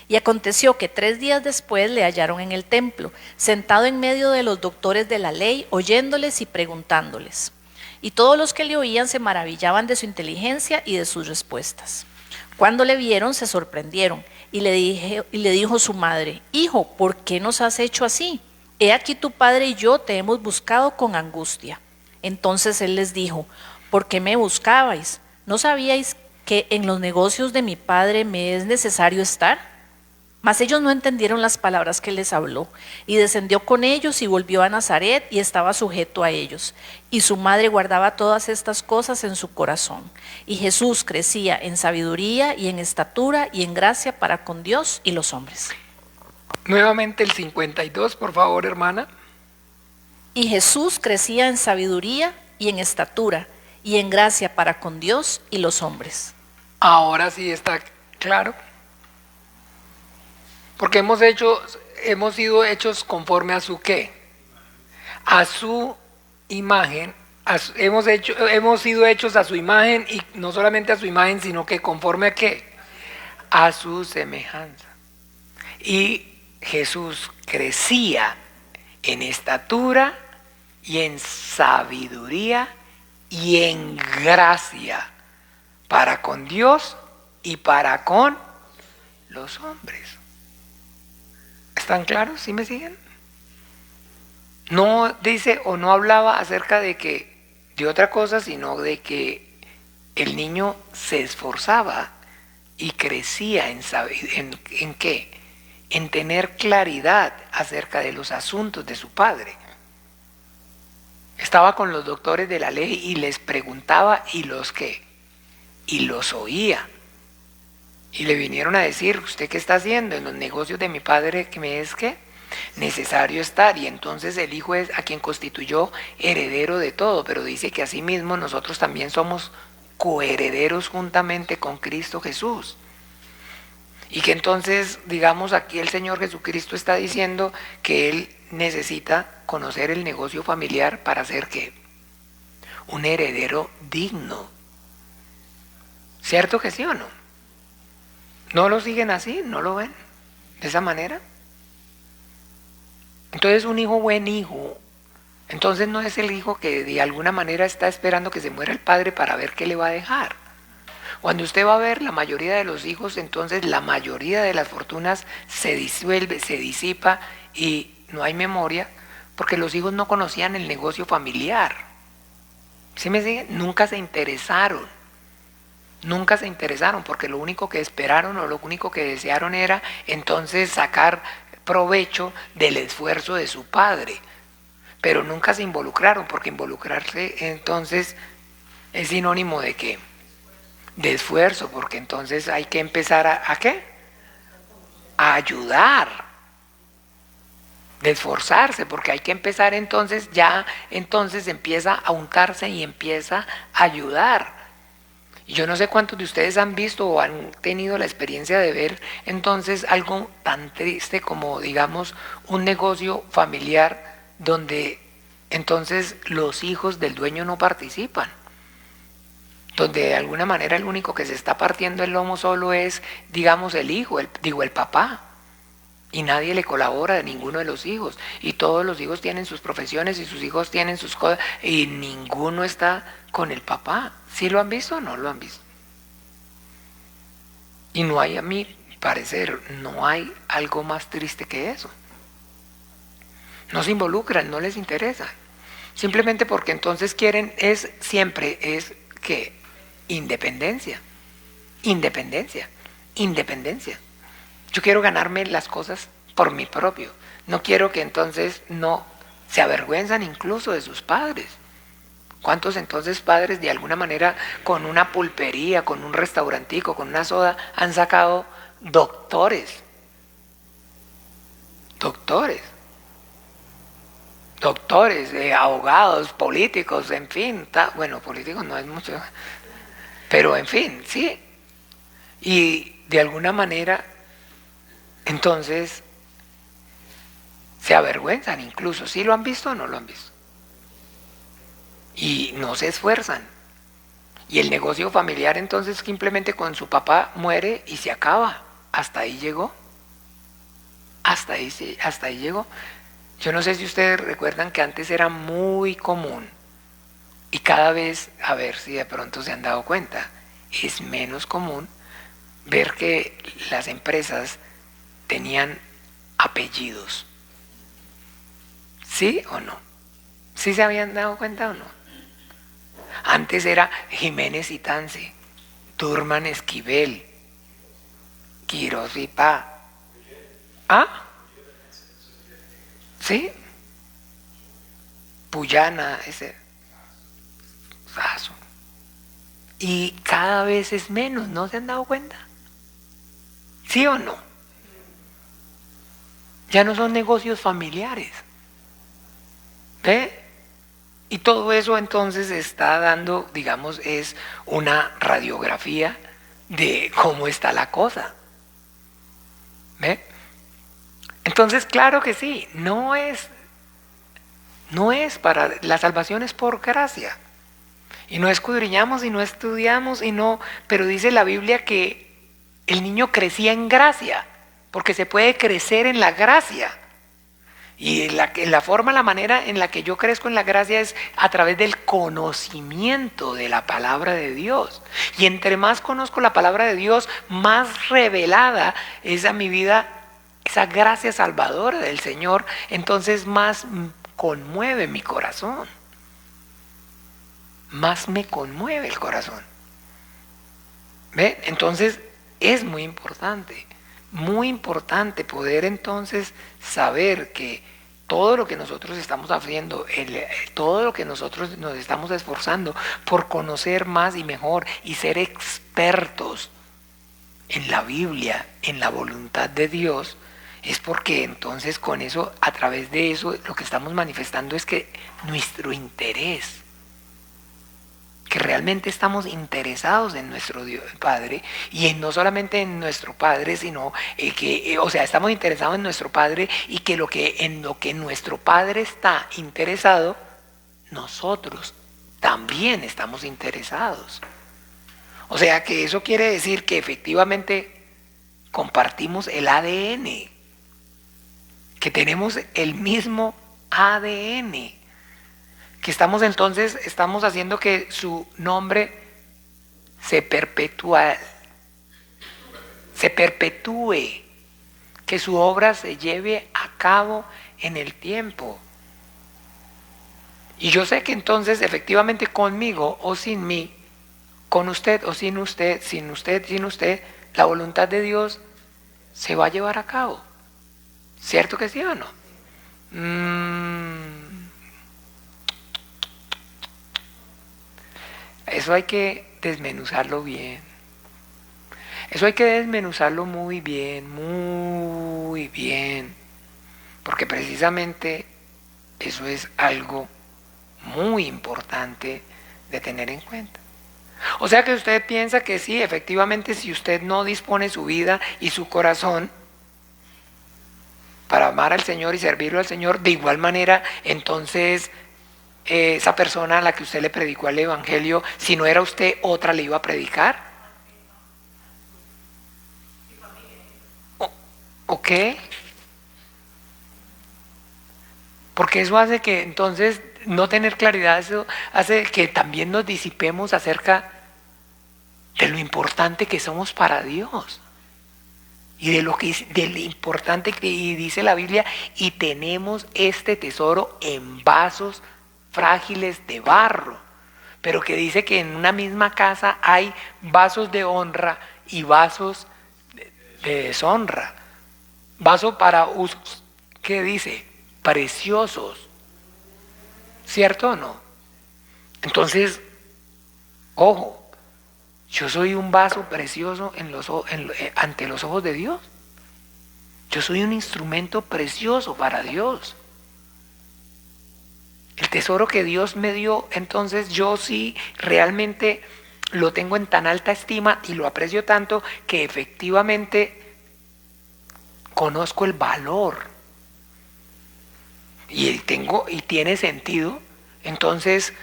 Y aconteció que 3 días después le hallaron en el templo, sentado en medio de los doctores de la ley, oyéndoles y preguntándoles. Y todos los que le oían se maravillaban de su inteligencia y de sus respuestas. Cuando le vieron, se sorprendieron, y le dijo su madre: Hijo, ¿por qué nos has hecho así? He aquí tu padre y yo te hemos buscado con angustia. Entonces él les dijo: ¿por qué me buscabais? ¿No sabíais que en los negocios de mi padre me es necesario estar? Mas ellos no entendieron las palabras que les habló, y descendió con ellos y volvió a Nazaret y estaba sujeto a ellos. Y su madre guardaba todas estas cosas en su corazón. Y Jesús crecía en sabiduría y en estatura y en gracia para con Dios y los hombres. Nuevamente el 52, por favor, hermana. Y Jesús crecía en sabiduría y en estatura y en gracia para con Dios y los hombres. Ahora sí está claro. Porque hemos sido hechos conforme a su ¿qué? A su imagen. Hemos sido hechos a su imagen, y no solamente a su imagen, sino que conforme a ¿qué? A su semejanza. Y Jesús crecía en estatura y en sabiduría y en gracia para con Dios y para con los hombres. ¿Están claros? ¿Sí me siguen? No dice o no hablaba acerca de otra cosa, sino de que el niño se esforzaba y crecía ¿en qué? En tener claridad acerca de los asuntos de su padre. Estaba con los doctores de la ley y les preguntaba y los oía. Y le vinieron a decir: ¿usted qué está haciendo? En los negocios de mi padre, que me es que necesario estar. Y entonces el Hijo es a quien constituyó heredero de todo, pero dice que asimismo nosotros también somos coherederos juntamente con Cristo Jesús. Y que entonces, digamos, aquí el Señor Jesucristo está diciendo que Él necesita conocer el negocio familiar para ser ¿qué? Un heredero digno. ¿Cierto que sí o no? ¿No lo siguen así? ¿No lo ven de esa manera? Entonces un hijo buen hijo, entonces no es el hijo que de alguna manera está esperando que se muera el padre para ver qué le va a dejar. Cuando usted va a ver la mayoría de los hijos, entonces la mayoría de las fortunas se disuelve, se disipa y no hay memoria, porque los hijos no conocían el negocio familiar. ¿Sí me siguen? Nunca se interesaron, porque lo único que esperaron o lo único que desearon era entonces sacar provecho del esfuerzo de su padre, pero nunca se involucraron, porque involucrarse entonces es sinónimo de ¿qué? De esfuerzo, porque entonces hay que empezar ¿a qué? A ayudar, de esforzarse, porque hay que empezar entonces, ya entonces empieza a untarse y empieza a ayudar. Y yo no sé cuántos de ustedes han visto o han tenido la experiencia de ver entonces algo tan triste como, digamos, un negocio familiar donde entonces los hijos del dueño no participan, donde de alguna manera el único que se está partiendo el lomo solo es, digamos, el hijo, el papá, y nadie le colabora de ninguno de los hijos, y todos los hijos tienen sus profesiones y sus hijos tienen sus cosas, y ninguno está con el papá. ¿Sí lo han visto o no lo han visto? Y no hay, a mi parecer, no hay algo más triste que eso. No se involucran, no les interesa, simplemente porque entonces quieren, siempre es que independencia. Yo quiero ganarme las cosas por mi propio. No quiero que entonces no se avergüenzan incluso de sus padres. ¿Cuántos entonces padres de alguna manera con una pulpería, con un restaurantico, con una soda han sacado doctores? Abogados, políticos, en fin, bueno, políticos no es mucho, pero en fin, sí. Y de alguna manera, entonces, se avergüenzan incluso. ¿Sí lo han visto o no lo han visto? Y no se esfuerzan. Y el negocio familiar entonces simplemente con su papá muere y se acaba. Hasta ahí llegó. Hasta ahí llegó. Yo no sé si ustedes recuerdan que antes era muy común, y cada vez, a ver si de pronto se han dado cuenta, es menos común ver que las empresas tenían apellidos. ¿Sí o no? ¿Sí se habían dado cuenta o no? Antes era Jiménez y Tance, Turman Esquivel, Quiroz y Pa. ¿Ah? ¿Sí? Puyana, ese raso. Y cada vez es menos, ¿no se han dado cuenta? ¿Sí o no? Ya no son negocios familiares. ¿Ve? Y todo eso entonces está dando, digamos, es una radiografía de cómo está la cosa. ¿Ve? Entonces, claro que sí, no es para, la salvación es por gracia. Y no escudriñamos y no estudiamos pero dice la Biblia que el niño crecía en gracia, porque se puede crecer en la gracia. Y la manera en la que yo crezco en la gracia es a través del conocimiento de la palabra de Dios. Y entre más conozco la palabra de Dios, más revelada es a mi vida esa gracia salvadora del Señor, entonces más conmueve mi corazón. Más me conmueve el corazón. ¿Ven? Entonces es muy importante poder entonces saber que todo lo que nosotros estamos haciendo, todo lo que nosotros nos estamos esforzando por conocer más y mejor y ser expertos en la Biblia, en la voluntad de Dios, es porque entonces con eso, a través de eso, lo que estamos manifestando es que nuestro interés, que realmente estamos interesados en nuestro Dios Padre, y no solamente en nuestro Padre, sino estamos interesados en nuestro Padre, y que en lo que nuestro Padre está interesado, nosotros también estamos interesados. O sea que eso quiere decir que efectivamente compartimos el ADN, que tenemos el mismo ADN, que estamos haciendo que su nombre se perpetúe, que su obra se lleve a cabo en el tiempo. Y yo sé que entonces efectivamente conmigo o sin mí, con usted o sin usted, sin usted, la voluntad de Dios se va a llevar a cabo. ¿Cierto que sí o no? Eso hay que desmenuzarlo bien. Eso hay que desmenuzarlo muy bien, porque precisamente eso es algo muy importante de tener en cuenta. O sea que usted piensa que sí, efectivamente, si usted no dispone su vida y su corazón para amar al Señor y servirlo al Señor, de igual manera, entonces esa persona a la que usted le predicó el Evangelio, si no era usted, otra le iba a predicar. ¿O qué? Porque eso hace que entonces no tener claridad, eso hace que también nos disipemos acerca de lo importante que somos para Dios y de lo importante que dice la Biblia, y tenemos este tesoro en vasos frágiles de barro, pero que dice que en una misma casa hay vasos de honra y vasos de deshonra. Vaso para usos, ¿qué dice? Preciosos. ¿Cierto o no? Entonces, ojo, yo soy un vaso precioso ante los ojos de Dios. Yo soy un instrumento precioso para Dios. El tesoro que Dios me dio, entonces yo sí realmente lo tengo en tan alta estima y lo aprecio tanto que efectivamente conozco el valor y tiene sentido entonces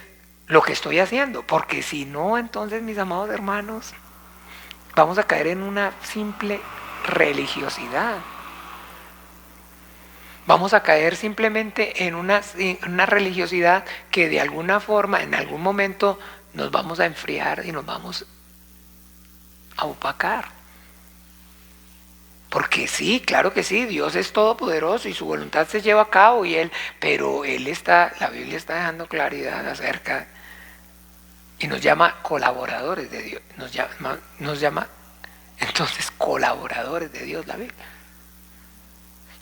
lo que estoy haciendo, porque si no, entonces, mis amados hermanos, vamos a caer en una simple religiosidad. Vamos a caer simplemente en una religiosidad que de alguna forma, en algún momento, nos vamos a enfriar y nos vamos a opacar. Porque sí, claro que sí, Dios es todopoderoso y su voluntad se lleva a cabo, pero la Biblia está dejando claridad acerca, y nos llama colaboradores de Dios, nos llama entonces colaboradores de Dios la Biblia.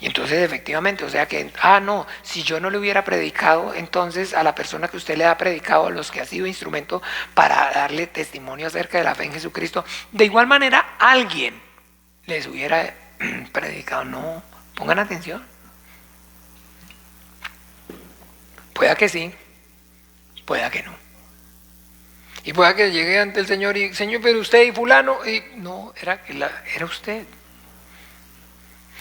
Y entonces efectivamente, o sea que, no, si yo no le hubiera predicado, entonces a la persona que usted le ha predicado, a los que ha sido instrumento para darle testimonio acerca de la fe en Jesucristo, de igual manera alguien les hubiera predicado. No, pongan atención. Pueda que sí, pueda que no. Y pueda que llegue ante el Señor y, Señor, pero usted y fulano, y no, era usted.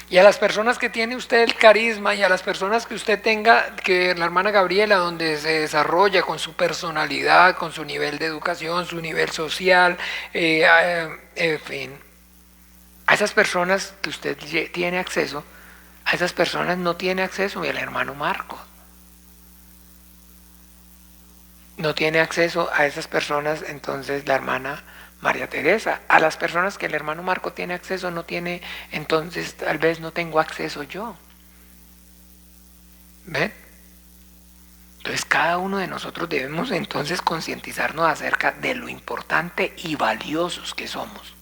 Y a las personas que tiene usted el carisma, y a las personas que usted tenga, que la hermana Gabriela, donde se desarrolla con su personalidad, con su nivel de educación, su nivel social, en fin, a esas personas que usted tiene acceso, a esas personas no tiene acceso el hermano Marcos. No tiene acceso a esas personas entonces la hermana María Teresa. A las personas que el hermano Marco tiene acceso no tiene, entonces tal vez no tengo acceso yo. ¿Ven? Entonces cada uno de nosotros debemos entonces concientizarnos acerca de lo importante y valiosos que somos,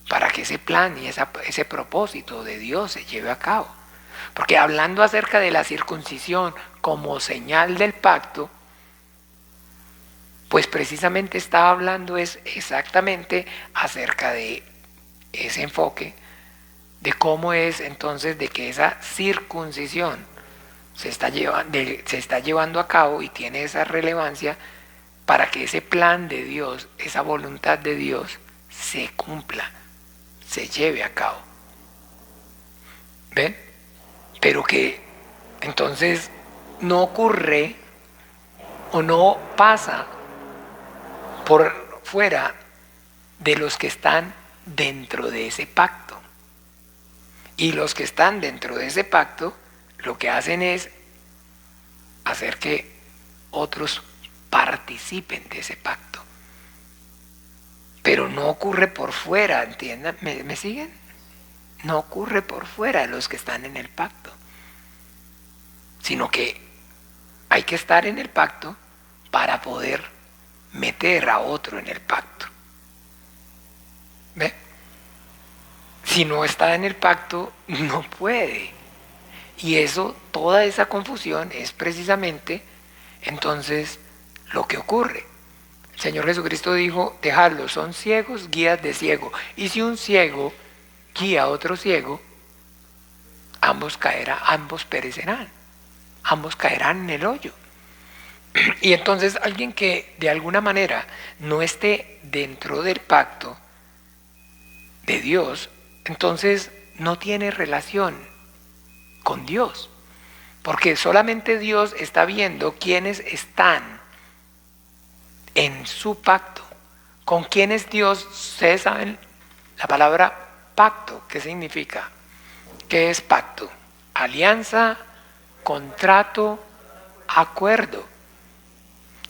para que ese plan y ese propósito de Dios se lleve a cabo. Porque hablando acerca de la circuncisión como señal del pacto, pues precisamente estaba hablando exactamente acerca de ese enfoque, de cómo es entonces de que esa circuncisión se está llevando a cabo y tiene esa relevancia para que ese plan de Dios, esa voluntad de Dios se cumpla, se lleve a cabo. ¿Ven? Pero que entonces no ocurre o no pasa por fuera de los que están dentro de ese pacto. Y los que están dentro de ese pacto, lo que hacen es hacer que otros participen de ese pacto. Pero no ocurre por fuera, ¿entiendan? ¿Me siguen? No ocurre por fuera de los que están en el pacto, sino que hay que estar en el pacto para poder meter a otro en el pacto. ¿Ve? Si no está en el pacto, no puede. Y eso, toda esa confusión es precisamente entonces lo que ocurre. El Señor Jesucristo dijo, dejadlos, son ciegos, guías de ciego. Y si un ciego guía a otro ciego, ambos perecerán, ambos caerán en el hoyo. Y entonces alguien que de alguna manera no esté dentro del pacto de Dios, entonces no tiene relación con Dios, porque solamente Dios está viendo quiénes están en su pacto. ¿Con quién es Dios? Ustedes saben la palabra pacto, ¿qué significa? ¿Qué es pacto? Alianza, contrato, acuerdo.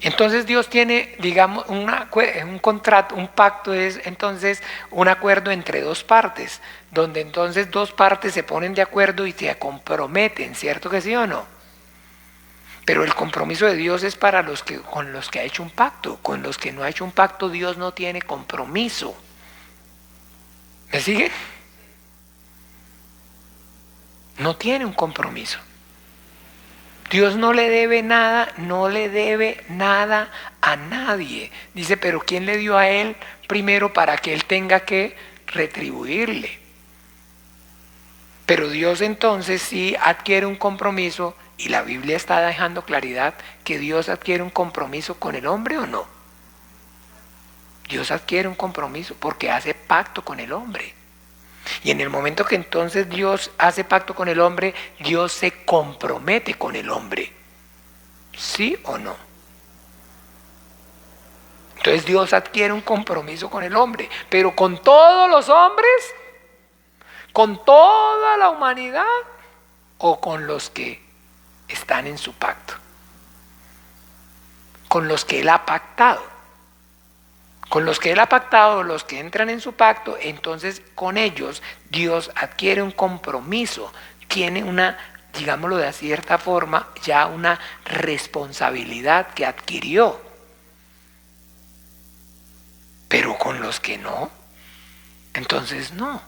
Entonces Dios tiene, digamos, un contrato, un pacto es entonces un acuerdo entre dos partes, donde entonces dos partes se ponen de acuerdo y se comprometen, ¿cierto que sí o no? Pero el compromiso de Dios es para con los que ha hecho un pacto. Con los que no ha hecho un pacto, Dios no tiene compromiso. ¿Me siguen? No tiene un compromiso. Dios no le debe nada a nadie. Dice, pero ¿quién le dio a él primero para que él tenga que retribuirle? Pero Dios entonces sí adquiere un compromiso, y la Biblia está dejando claridad que Dios adquiere un compromiso con el hombre o no. Dios adquiere un compromiso porque hace pacto con el hombre. Y en el momento que entonces Dios hace pacto con el hombre, Dios se compromete con el hombre. ¿Sí o no? Entonces Dios adquiere un compromiso con el hombre, pero con todos los hombres, con toda la humanidad, o con los que están en su pacto, con los que Él ha pactado. Con los que Él ha pactado, los que entran en su pacto, entonces con ellos Dios adquiere un compromiso, tiene una, digámoslo de cierta forma, ya una responsabilidad que adquirió. Pero con los que no, entonces no.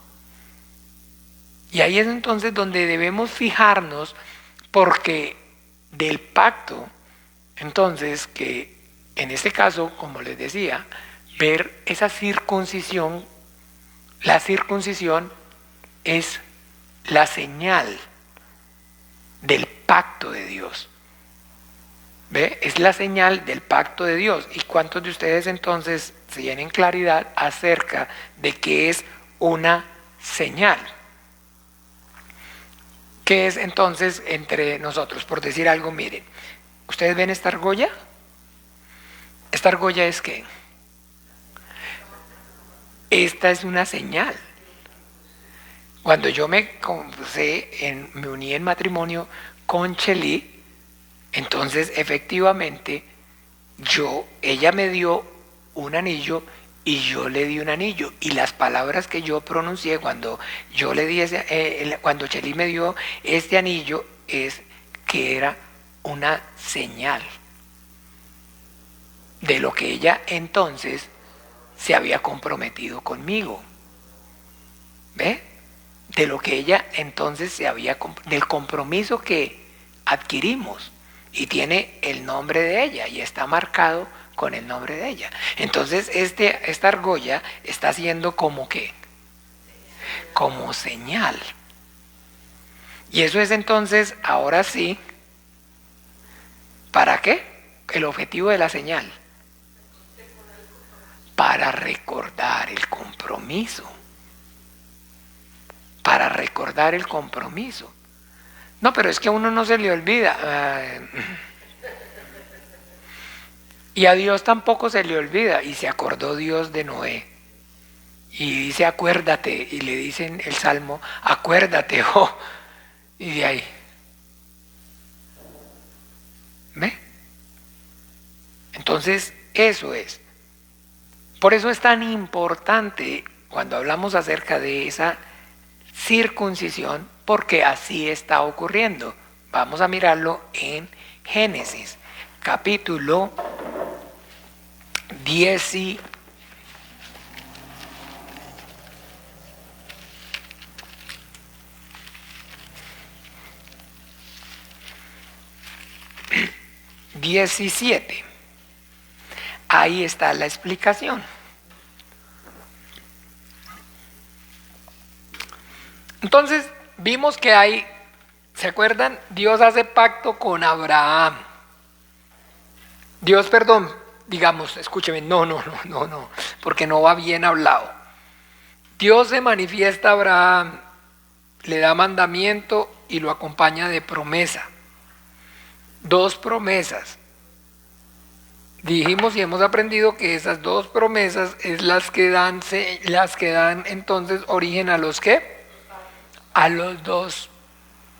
Y ahí es entonces donde debemos fijarnos, porque del pacto, entonces, que en este caso, como les decía, ver esa circuncisión, la circuncisión es la señal del pacto de Dios. ¿Ve? Es la señal del pacto de Dios. ¿Y cuántos de ustedes entonces tienen claridad acerca de qué es una señal? ¿Qué es entonces entre nosotros? Por decir algo, miren, ¿ustedes ven esta argolla? ¿Esta argolla es qué? Esta es una señal. Cuando yo me uní en matrimonio con Chely, entonces efectivamente ella me dio un anillo y yo le di un anillo, y las palabras que yo pronuncié cuando yo le di cuando Chely me dio este anillo, es que era una señal de lo que ella entonces se había comprometido conmigo. ¿Ve? De lo que ella entonces del compromiso que adquirimos, y tiene el nombre de ella y está marcado con el nombre de ella. Entonces esta argolla está siendo como que, como señal. Y eso es entonces, ahora sí, ¿para qué? El objetivo de la señal. Para recordar el compromiso. Para recordar el compromiso. No, pero es que a uno no se le olvida. Y a Dios tampoco se le olvida. Y se acordó Dios de Noé. y dice acuérdate, y le dicen el salmo, acuérdate, oh, y de ahí. ¿Ve? Entonces, eso es. Por eso es tan importante cuando hablamos acerca de esa circuncisión, porque así está ocurriendo. Vamos a mirarlo en Génesis, capítulo 10. ...17... Ahí está la explicación. Entonces, vimos que hay, ¿se acuerdan? Dios hace pacto con Abraham. Dios, perdón, digamos, escúcheme, no, porque no va bien hablado. Dios se manifiesta a Abraham, le da mandamiento y lo acompaña de promesa. 2 promesas. Dijimos y hemos aprendido que esas 2 promesas es las que dan entonces origen a los ¿qué? A los 2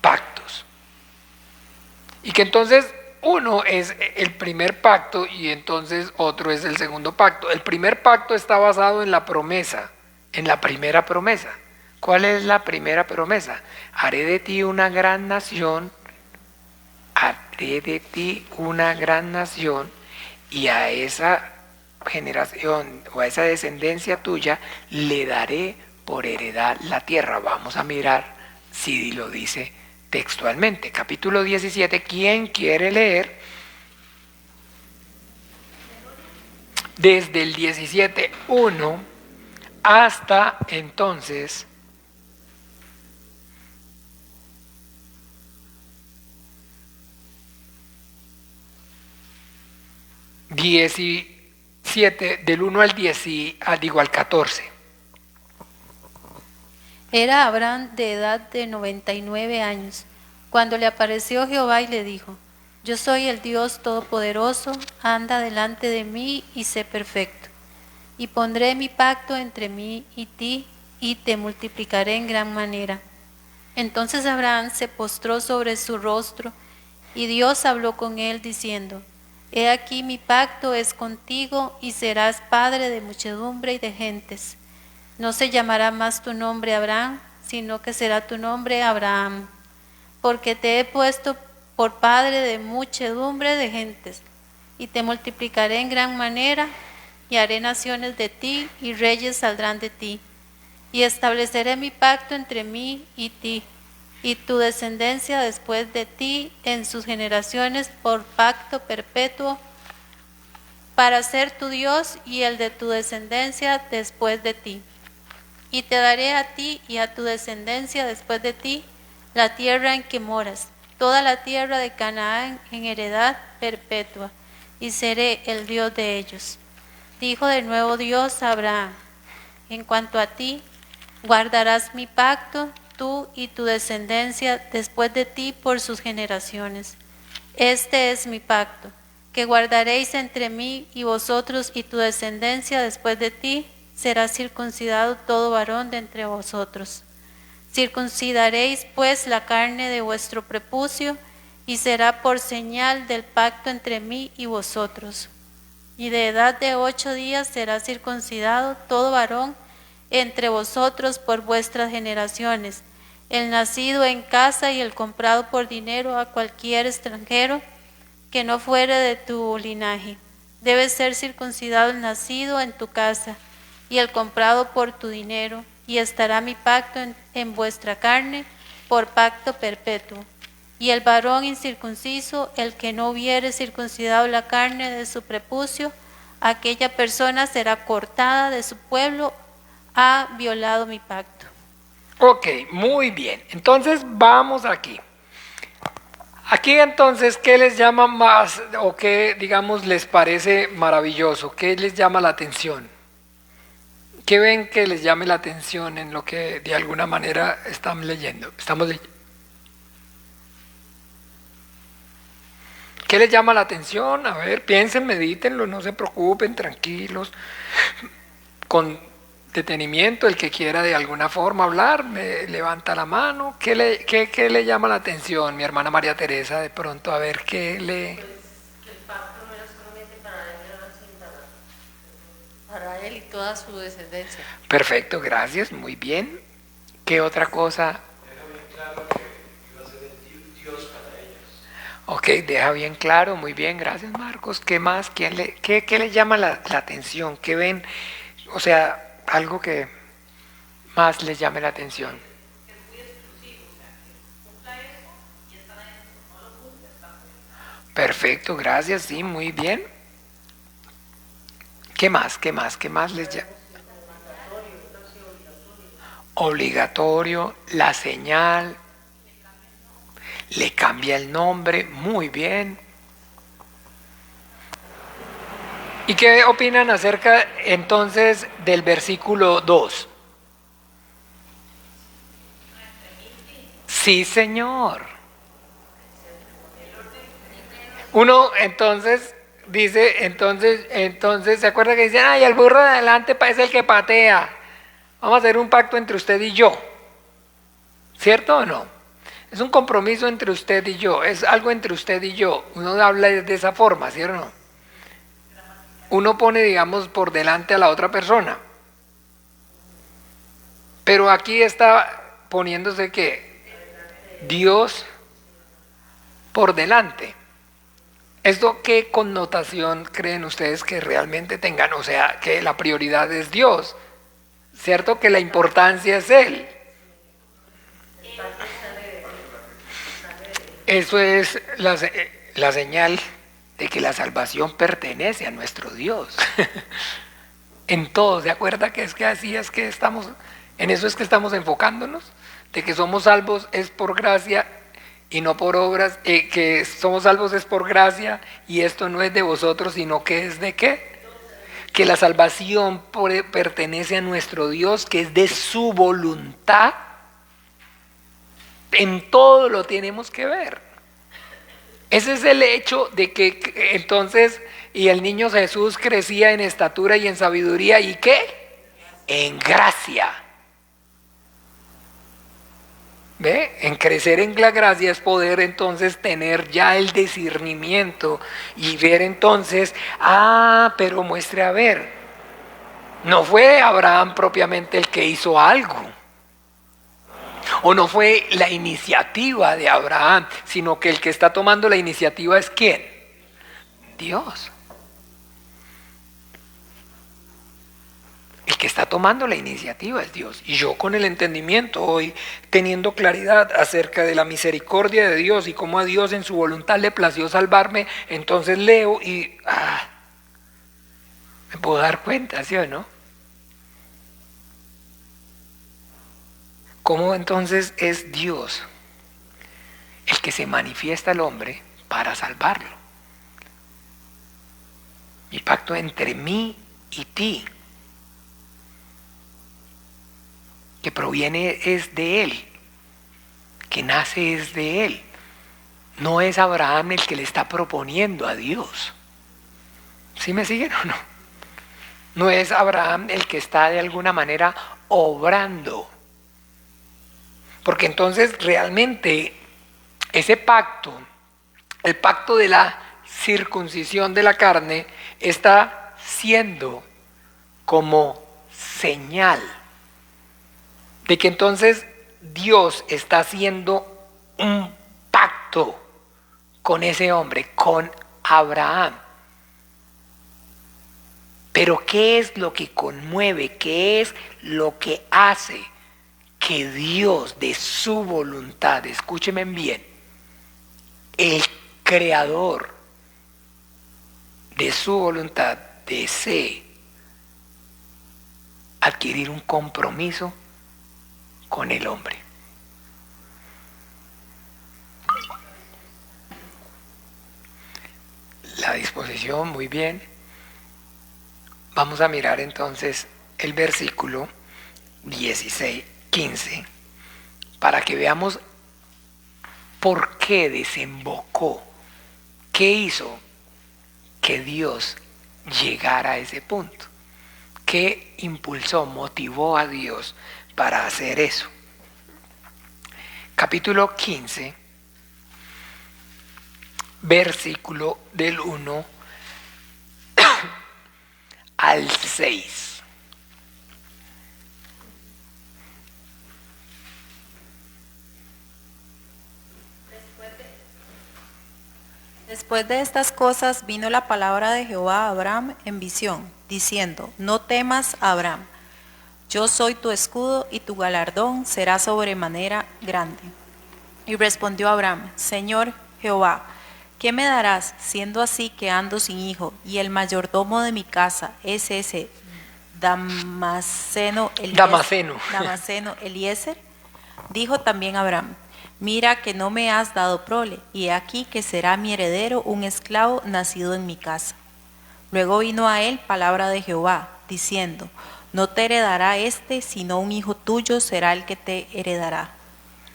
pactos. Y que entonces uno es el primer pacto y entonces otro es el segundo pacto. El primer pacto está basado en la promesa, en la primera promesa. ¿Cuál es la primera promesa? Haré de ti una gran nación, haré de ti una gran nación, y a esa generación o a esa descendencia tuya le daré por heredad la tierra. Vamos a mirar si lo dice textualmente. Capítulo 17, ¿quién quiere leer? Desde el 17:1 hasta entonces del 1 al 10 al 14. Era Abraham de edad de 99 años, cuando le apareció Jehová y le dijo: Yo soy el Dios Todopoderoso, anda delante de mí y sé perfecto. Y pondré mi pacto entre mí y ti, y te multiplicaré en gran manera. Entonces Abraham se postró sobre su rostro, y Dios habló con él diciendo: He aquí mi pacto es contigo, y serás padre de muchedumbre y de gentes. No se llamará más tu nombre Abraham, sino que será tu nombre Abraham, porque te he puesto por padre de muchedumbre de gentes, y te multiplicaré en gran manera, y haré naciones de ti, y reyes saldrán de ti. Y estableceré mi pacto entre mí y ti, y tu descendencia después de ti en sus generaciones por pacto perpetuo, para ser tu Dios y el de tu descendencia después de ti. Y te daré a ti y a tu descendencia después de ti la tierra en que moras, toda la tierra de Canaán en heredad perpetua, y seré el Dios de ellos. Dijo de nuevo Dios a Abraham: En cuanto a ti, guardarás mi pacto, tú y tu descendencia después de ti por sus generaciones. Este es mi pacto, que guardaréis entre mí y vosotros, y tu descendencia después de ti será circuncidado todo varón de entre vosotros. Circuncidaréis pues la carne de vuestro prepucio, y será por señal del pacto entre mí y vosotros. Y de edad de 8 días será circuncidado todo varón entre vosotros por vuestras generaciones, el nacido en casa y el comprado por dinero a cualquier extranjero que no fuere de tu linaje. Debe ser circuncidado el nacido en tu casa y el comprado por tu dinero, y estará mi pacto en vuestra carne por pacto perpetuo. Y el varón incircunciso, el que no hubiere circuncidado la carne de su prepucio, aquella persona será cortada de su pueblo, ha violado mi pacto. Ok, muy bien. Entonces vamos aquí. Aquí entonces, ¿qué les llama más o qué, digamos, les parece maravilloso? ¿Qué les llama la atención? ¿Qué ven que les llame la atención en lo que de alguna manera estamos leyendo? ¿Qué les llama la atención? A ver, piensen, medítenlo, no se preocupen, tranquilos. detenimiento, el que quiera de alguna forma hablar, me levanta la mano. ¿Qué le llama la atención, mi hermana María Teresa? De pronto, a ver qué le... Para él y toda su descendencia. Perfecto, gracias, muy bien. ¿Qué otra cosa? Ok, deja bien claro, muy bien, gracias Marcos. ¿Qué más? ¿Qué le llama la atención? ¿Qué ven? O sea, algo que más les llame la atención. Perfecto, gracias, sí, muy bien. ¿Qué más? ¿Qué más? ¿Qué más les llama? Obligatorio, la señal, le cambia el nombre, muy bien. ¿Y qué opinan acerca entonces del versículo 2? Sí, Señor. Uno entonces dice, entonces, ¿se acuerda que dicen, ay, el burro de adelante es el que patea? Vamos a hacer un pacto entre usted y yo. ¿Cierto o no? Es un compromiso entre usted y yo, es algo entre usted y yo. Uno habla de esa forma, ¿cierto o no? Uno pone, digamos, por delante a la otra persona. Pero aquí está poniéndose que Dios por delante. ¿Esto qué connotación creen ustedes que realmente tengan? O sea, que la prioridad es Dios, ¿cierto? Que la importancia es Él. Eso es la señal de que la salvación pertenece a nuestro Dios. En todo, ¿se acuerda que es que así es que estamos, en eso es que estamos enfocándonos? De que somos salvos es por gracia y no por obras, que somos salvos es por gracia y esto no es de vosotros, sino que es de ¿qué? Que la salvación pertenece a nuestro Dios, que es de su voluntad. En todo lo tenemos que ver. Ese es el hecho de que entonces, y el niño Jesús crecía en estatura y en sabiduría, ¿y qué? En gracia. ¿Ve? En crecer en la gracia es poder entonces tener ya el discernimiento y ver entonces, pero muestre a ver, no fue Abraham propiamente el que hizo algo. O no fue la iniciativa de Abraham, sino que el que está tomando la iniciativa es ¿quién? Dios. El que está tomando la iniciativa es Dios. Y yo con el entendimiento hoy, teniendo claridad acerca de la misericordia de Dios y cómo a Dios en su voluntad le plació salvarme, entonces leo y me puedo dar cuenta, ¿sí o no? ¿Cómo entonces es Dios el que se manifiesta al hombre para salvarlo? Mi pacto entre mí y ti, que proviene es de Él, que nace es de Él. No es Abraham el que le está proponiendo a Dios. ¿Sí me siguen o no? No es Abraham el que está de alguna manera obrando. Porque entonces realmente ese pacto, el pacto de la circuncisión de la carne, está siendo como señal de que entonces Dios está haciendo un pacto con ese hombre, con Abraham. Pero ¿qué es lo que conmueve? ¿Qué es lo que hace que Dios de su voluntad, escúcheme bien, el creador de su voluntad desee adquirir un compromiso con el hombre? La disposición, muy bien. Vamos a mirar entonces el versículo 15, para que veamos por qué desembocó, qué hizo que Dios llegara a ese punto, ¿Qué impulsó, motivó a Dios para hacer eso? Capítulo 15, versículo del 1 al 6. Después de estas cosas vino la palabra de Jehová a Abraham en visión, diciendo: No temas, Abraham, yo soy tu escudo y tu galardón será sobremanera grande. Y respondió Abraham: Señor Jehová, ¿qué me darás, siendo así que ando sin hijo, y el mayordomo de mi casa es ese Damaseno Eliezer? Dijo también Abraham: Mira que no me has dado prole, y he aquí que será mi heredero un esclavo nacido en mi casa. Luego vino a él palabra de Jehová, diciendo: No te heredará éste, sino un hijo tuyo será el que te heredará.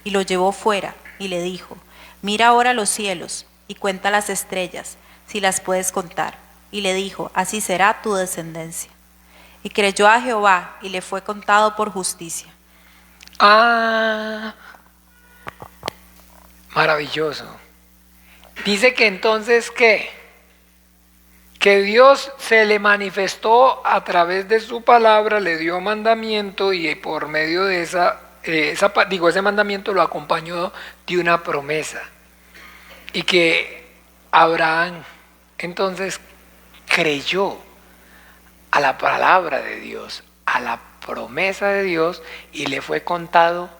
Y lo llevó fuera, y le dijo: Mira ahora los cielos, y cuenta las estrellas, si las puedes contar. Y le dijo: Así será tu descendencia. Y creyó a Jehová, y le fue contado por justicia. Maravilloso. Dice que entonces que Dios se le manifestó a través de su palabra, le dio mandamiento y por medio de ese mandamiento lo acompañó de una promesa. Y que Abraham entonces creyó a la palabra de Dios, a la promesa de Dios, y le fue contado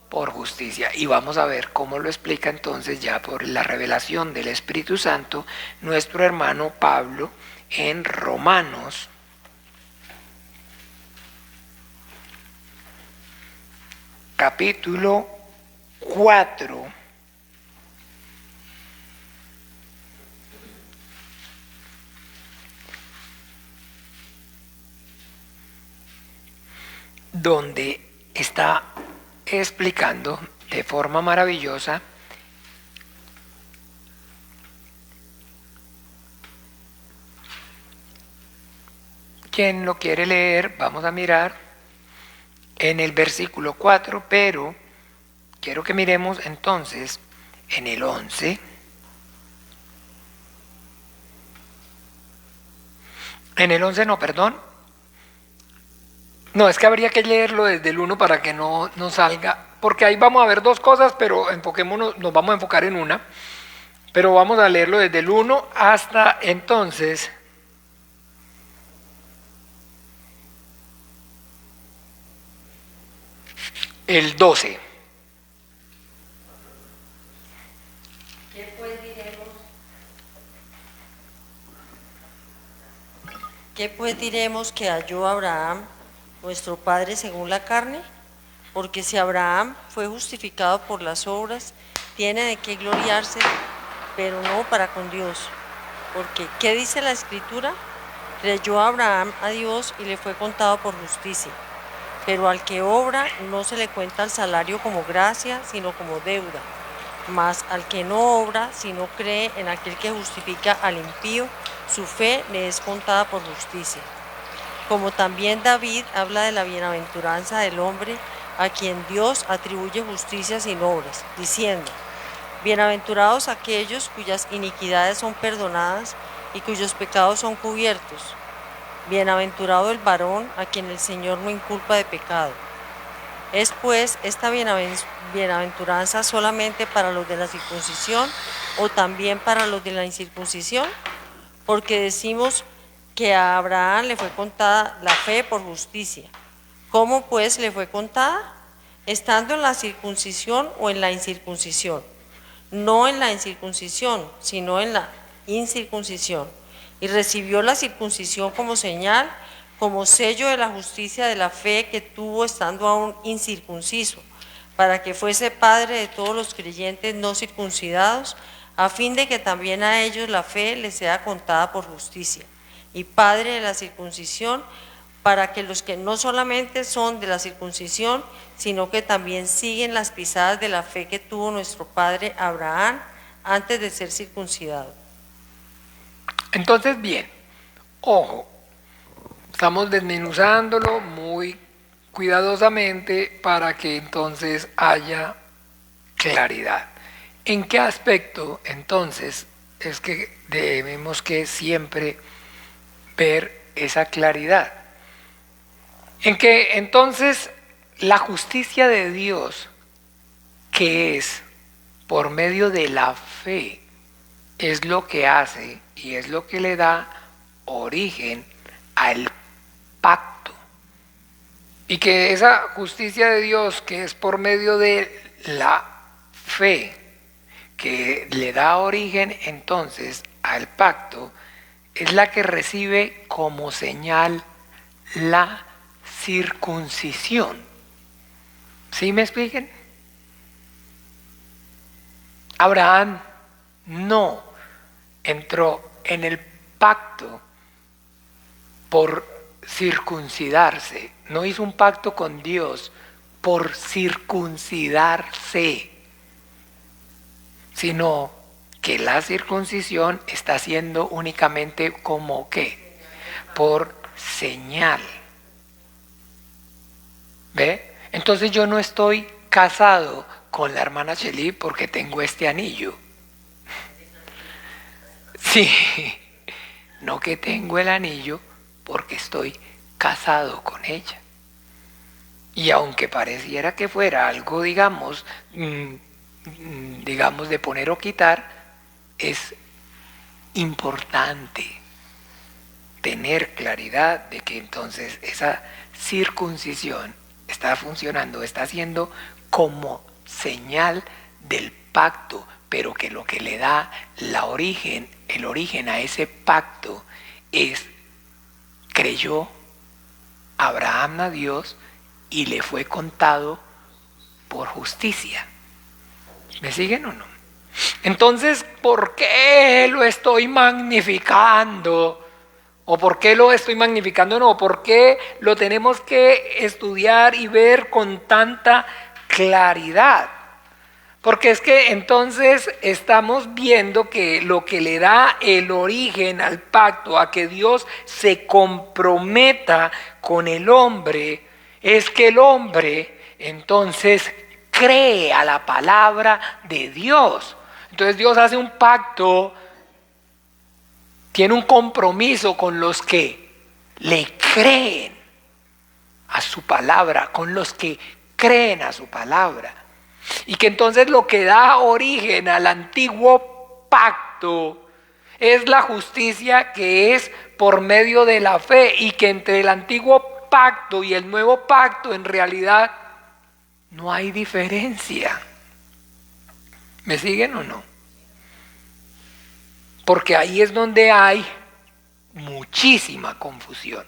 por justicia. Y vamos a ver cómo lo explica entonces ya por la revelación del Espíritu Santo nuestro hermano Pablo en Romanos capítulo 4, donde está explicando de forma maravillosa quien lo quiere leer. Vamos a mirar en el versículo 4, pero quiero que miremos entonces en el 11. En el 11 no, perdón. No, es que habría que leerlo desde el 1 para que no salga, porque ahí vamos a ver dos cosas, pero nos vamos a enfocar en una. Pero vamos a leerlo desde el 1 hasta entonces el 12. ¿Qué pues diremos que halló Abraham, nuestro padre según la carne? Porque si Abraham fue justificado por las obras, tiene de qué gloriarse, pero no para con Dios. Porque, ¿qué dice la Escritura? Creyó Abraham a Dios y le fue contado por justicia. Pero al que obra no se le cuenta el salario como gracia, sino como deuda. Mas al que no obra, sino cree en aquel que justifica al impío, su fe le es contada por justicia. Como también David habla de la bienaventuranza del hombre a quien Dios atribuye justicia sin obras, diciendo: Bienaventurados aquellos cuyas iniquidades son perdonadas y cuyos pecados son cubiertos. Bienaventurado el varón a quien el Señor no inculpa de pecado. ¿Es pues esta bienaventuranza solamente para los de la circuncisión o también para los de la incircuncisión? Porque decimos que a Abraham le fue contada la fe por justicia. ¿Cómo pues le fue contada? ¿Estando en la circuncisión o en la incircuncisión? No en la incircuncisión, sino en la incircuncisión. Y recibió la circuncisión como señal, como sello de la justicia de la fe que tuvo estando aún incircunciso, para que fuese padre de todos los creyentes no circuncidados, a fin de que también a ellos la fe les sea contada por justicia, y padre de la circuncisión, para que los que no solamente son de la circuncisión, sino que también siguen las pisadas de la fe que tuvo nuestro padre Abraham antes de ser circuncidado. Entonces, bien, ojo, Estamos desmenuzándolo muy cuidadosamente para que entonces haya claridad. ¿En qué aspecto entonces es que debemos que siempre ver esa claridad? En que entonces la justicia de Dios, que es por medio de la fe, es lo que hace y es lo que le da origen al pacto. Y que esa justicia de Dios, que es por medio de la fe, que le da origen entonces al pacto, es la que recibe como señal la circuncisión. ¿Sí me expliquen? Abraham no entró en el pacto por circuncidarse, no hizo un pacto con Dios por circuncidarse, sino que la circuncisión está siendo únicamente como ¿qué? Por señal. ¿Ve? Entonces yo no estoy casado con la hermana Chely porque tengo este anillo. Sí, no que tengo el anillo porque estoy casado con ella. Y aunque pareciera que fuera algo, digamos, de poner o quitar, es importante tener claridad de que entonces esa circuncisión está funcionando, está siendo como señal del pacto, pero que lo que le da el origen a ese pacto es: creyó Abraham a Dios y le fue contado por justicia. ¿Me siguen o no? Entonces, ¿por qué lo estoy magnificando? ¿O por qué lo estoy magnificando? No, ¿por qué lo tenemos que estudiar y ver con tanta claridad? Porque es que entonces estamos viendo que lo que le da el origen al pacto, a que Dios se comprometa con el hombre, es que el hombre entonces cree a la palabra de Dios. Entonces Dios hace un pacto, tiene un compromiso con los que le creen a su palabra, con los que creen a su palabra. Y que entonces lo que da origen al antiguo pacto es la justicia que es por medio de la fe, y que entre el antiguo pacto y el nuevo pacto en realidad no hay diferencia. ¿Me siguen o no? Porque ahí es donde hay muchísima confusión.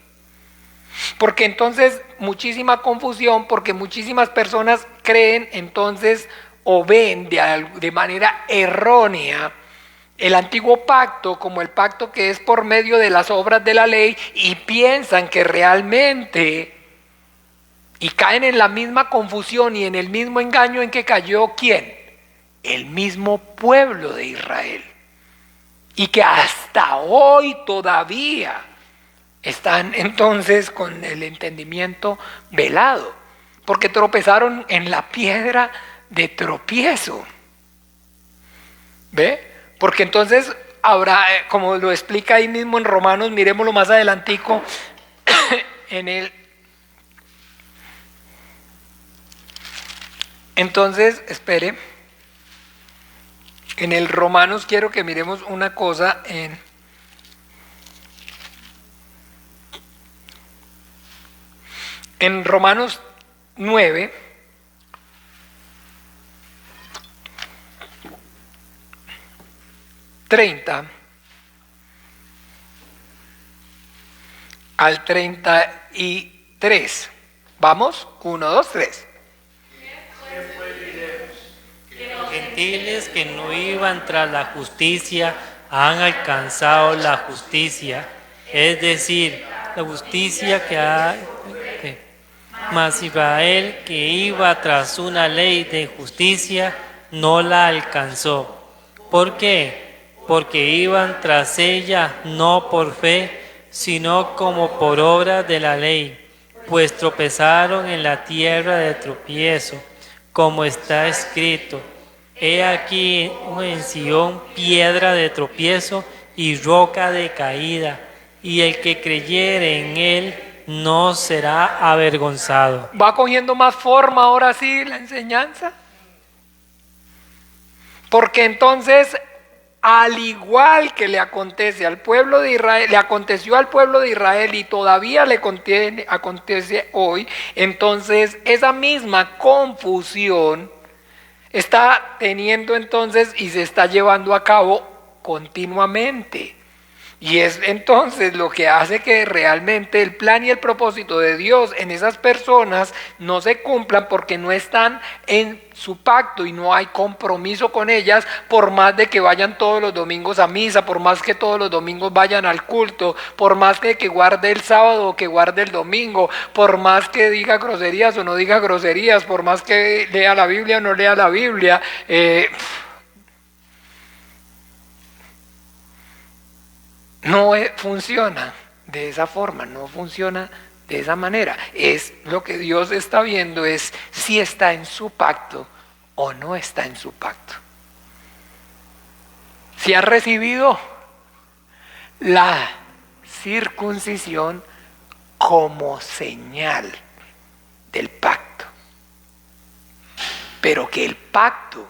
Porque entonces muchísima confusión, porque muchísimas personas creen entonces o ven de manera errónea el antiguo pacto como el pacto que es por medio de las obras de la ley, y piensan que realmente, y caen en la misma confusión y en el mismo engaño en que cayó ¿quién? El mismo pueblo de Israel. Y que hasta hoy todavía están entonces con el entendimiento velado, porque tropezaron en la piedra de tropiezo. ¿Ve? Porque entonces habrá, como lo explica ahí mismo en Romanos, miremoslo más adelantico, entonces, espere, en el Romanos quiero que miremos una cosa en Romanos 9, al 33. Vamos, 1, 2, 3. Los gentiles que no iban tras la justicia han alcanzado la justicia, es decir, la justicia mas Israel, que iba tras una ley de justicia, no la alcanzó. ¿Por qué? Porque iban tras ella no por fe, sino como por obra de la ley, pues tropezaron en la tierra de tropiezo, como está escrito: he aquí en Sión piedra de tropiezo y roca de caída, y el que creyere en él no será avergonzado. ¿Va cogiendo más forma ahora sí la enseñanza? Porque entonces, al igual que le acontece al pueblo de Israel, le aconteció al pueblo de Israel y todavía le acontece hoy, entonces esa misma confusión está teniendo entonces y se está llevando a cabo continuamente. Y es entonces lo que hace que realmente el plan y el propósito de Dios en esas personas no se cumplan, porque no están en su pacto y no hay compromiso con ellas, por más de que vayan todos los domingos a misa, por más que todos los domingos vayan al culto, por más que guarde el sábado o que guarde el domingo, por más que diga groserías o no diga groserías, por más que lea la Biblia o no lea la Biblia. No funciona de esa forma, no funciona de esa manera. Es lo que Dios está viendo, es si está en su pacto o no está en su pacto. Si ha recibido la circuncisión como señal del pacto, pero que el pacto,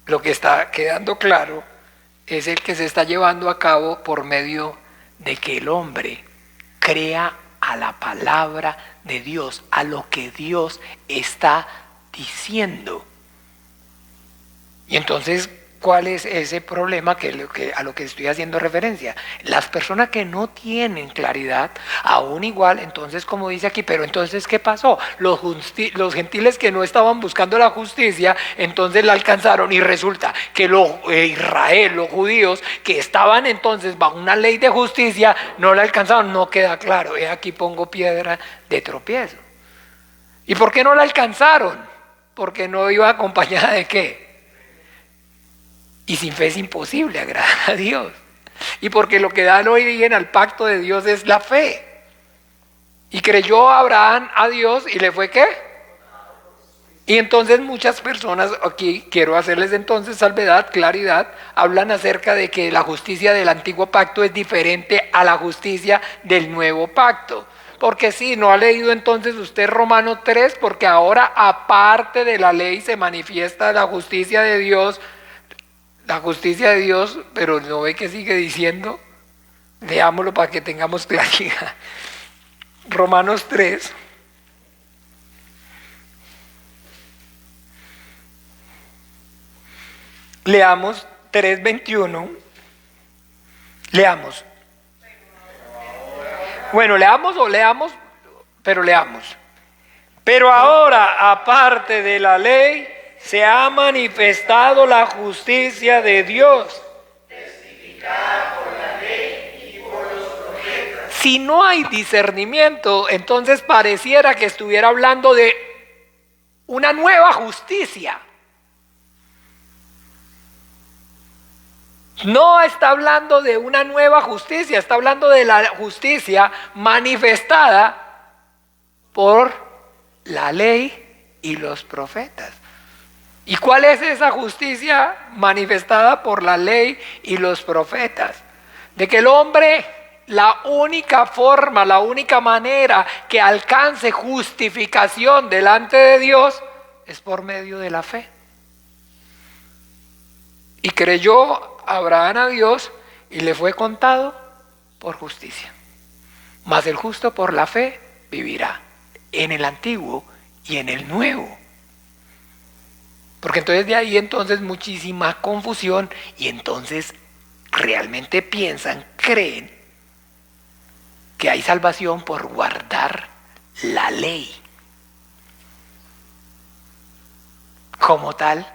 lo que está quedando claro, es el que se está llevando a cabo por medio de que el hombre crea a la palabra de Dios, a lo que Dios está diciendo. Y entonces, ¿cuál es ese problema a lo que estoy haciendo referencia? Las personas que no tienen claridad, aún igual, entonces como dice aquí, pero entonces ¿qué pasó? Los gentiles que no estaban buscando la justicia, entonces la alcanzaron, y resulta que Israel, los judíos, que estaban entonces bajo una ley de justicia, no la alcanzaron. No queda claro. Aquí pongo piedra de tropiezo. ¿Y por qué no la alcanzaron? Porque no iba acompañada de ¿qué? Y sin fe es imposible agradar a Dios. Y porque lo que da el origen al pacto de Dios es la fe. Y creyó Abraham a Dios y le fue ¿qué? Y entonces muchas personas, aquí quiero hacerles entonces salvedad, claridad, hablan acerca de que la justicia del antiguo pacto es diferente a la justicia del nuevo pacto. Porque sí, no ha leído entonces usted Romanos 3, porque ahora aparte de la ley se manifiesta la justicia de Dios. La justicia de Dios, pero ¿no ve que sigue diciendo? Leámoslo para que tengamos claridad. Romanos 3. Leamos 3:21. Leamos. Bueno, leamos, pero leamos. Pero ahora, aparte de la ley, se ha manifestado la justicia de Dios, testificada por la ley y por los profetas. Si no hay discernimiento, entonces pareciera que estuviera hablando de una nueva justicia. No está hablando de una nueva justicia, está hablando de la justicia manifestada por la ley y los profetas. ¿Y cuál es esa justicia manifestada por la ley y los profetas? De que el hombre, la única forma, la única manera que alcance justificación delante de Dios es por medio de la fe. Y creyó Abraham a Dios y le fue contado por justicia. Mas el justo por la fe vivirá, en el antiguo y en el nuevo. Porque entonces de ahí entonces muchísima confusión, y entonces realmente piensan, creen que hay salvación por guardar la ley. Como tal,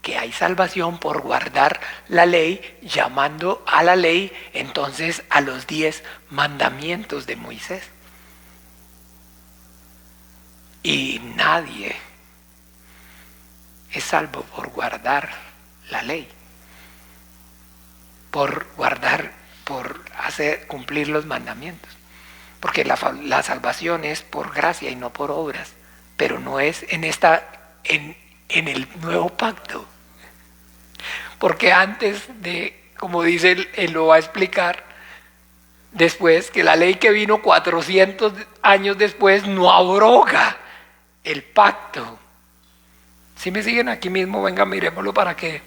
que hay salvación por guardar la ley, llamando a la ley entonces a los 10 mandamientos de Moisés. Y nadie es salvo por guardar la ley, por cumplir los mandamientos. Porque la salvación es por gracia y no por obras, pero no es en el nuevo pacto. Porque antes de, como dice él lo va a explicar después, que la ley que vino 400 años después no abroga el pacto. Si me siguen aquí mismo, venga, miremoslo para que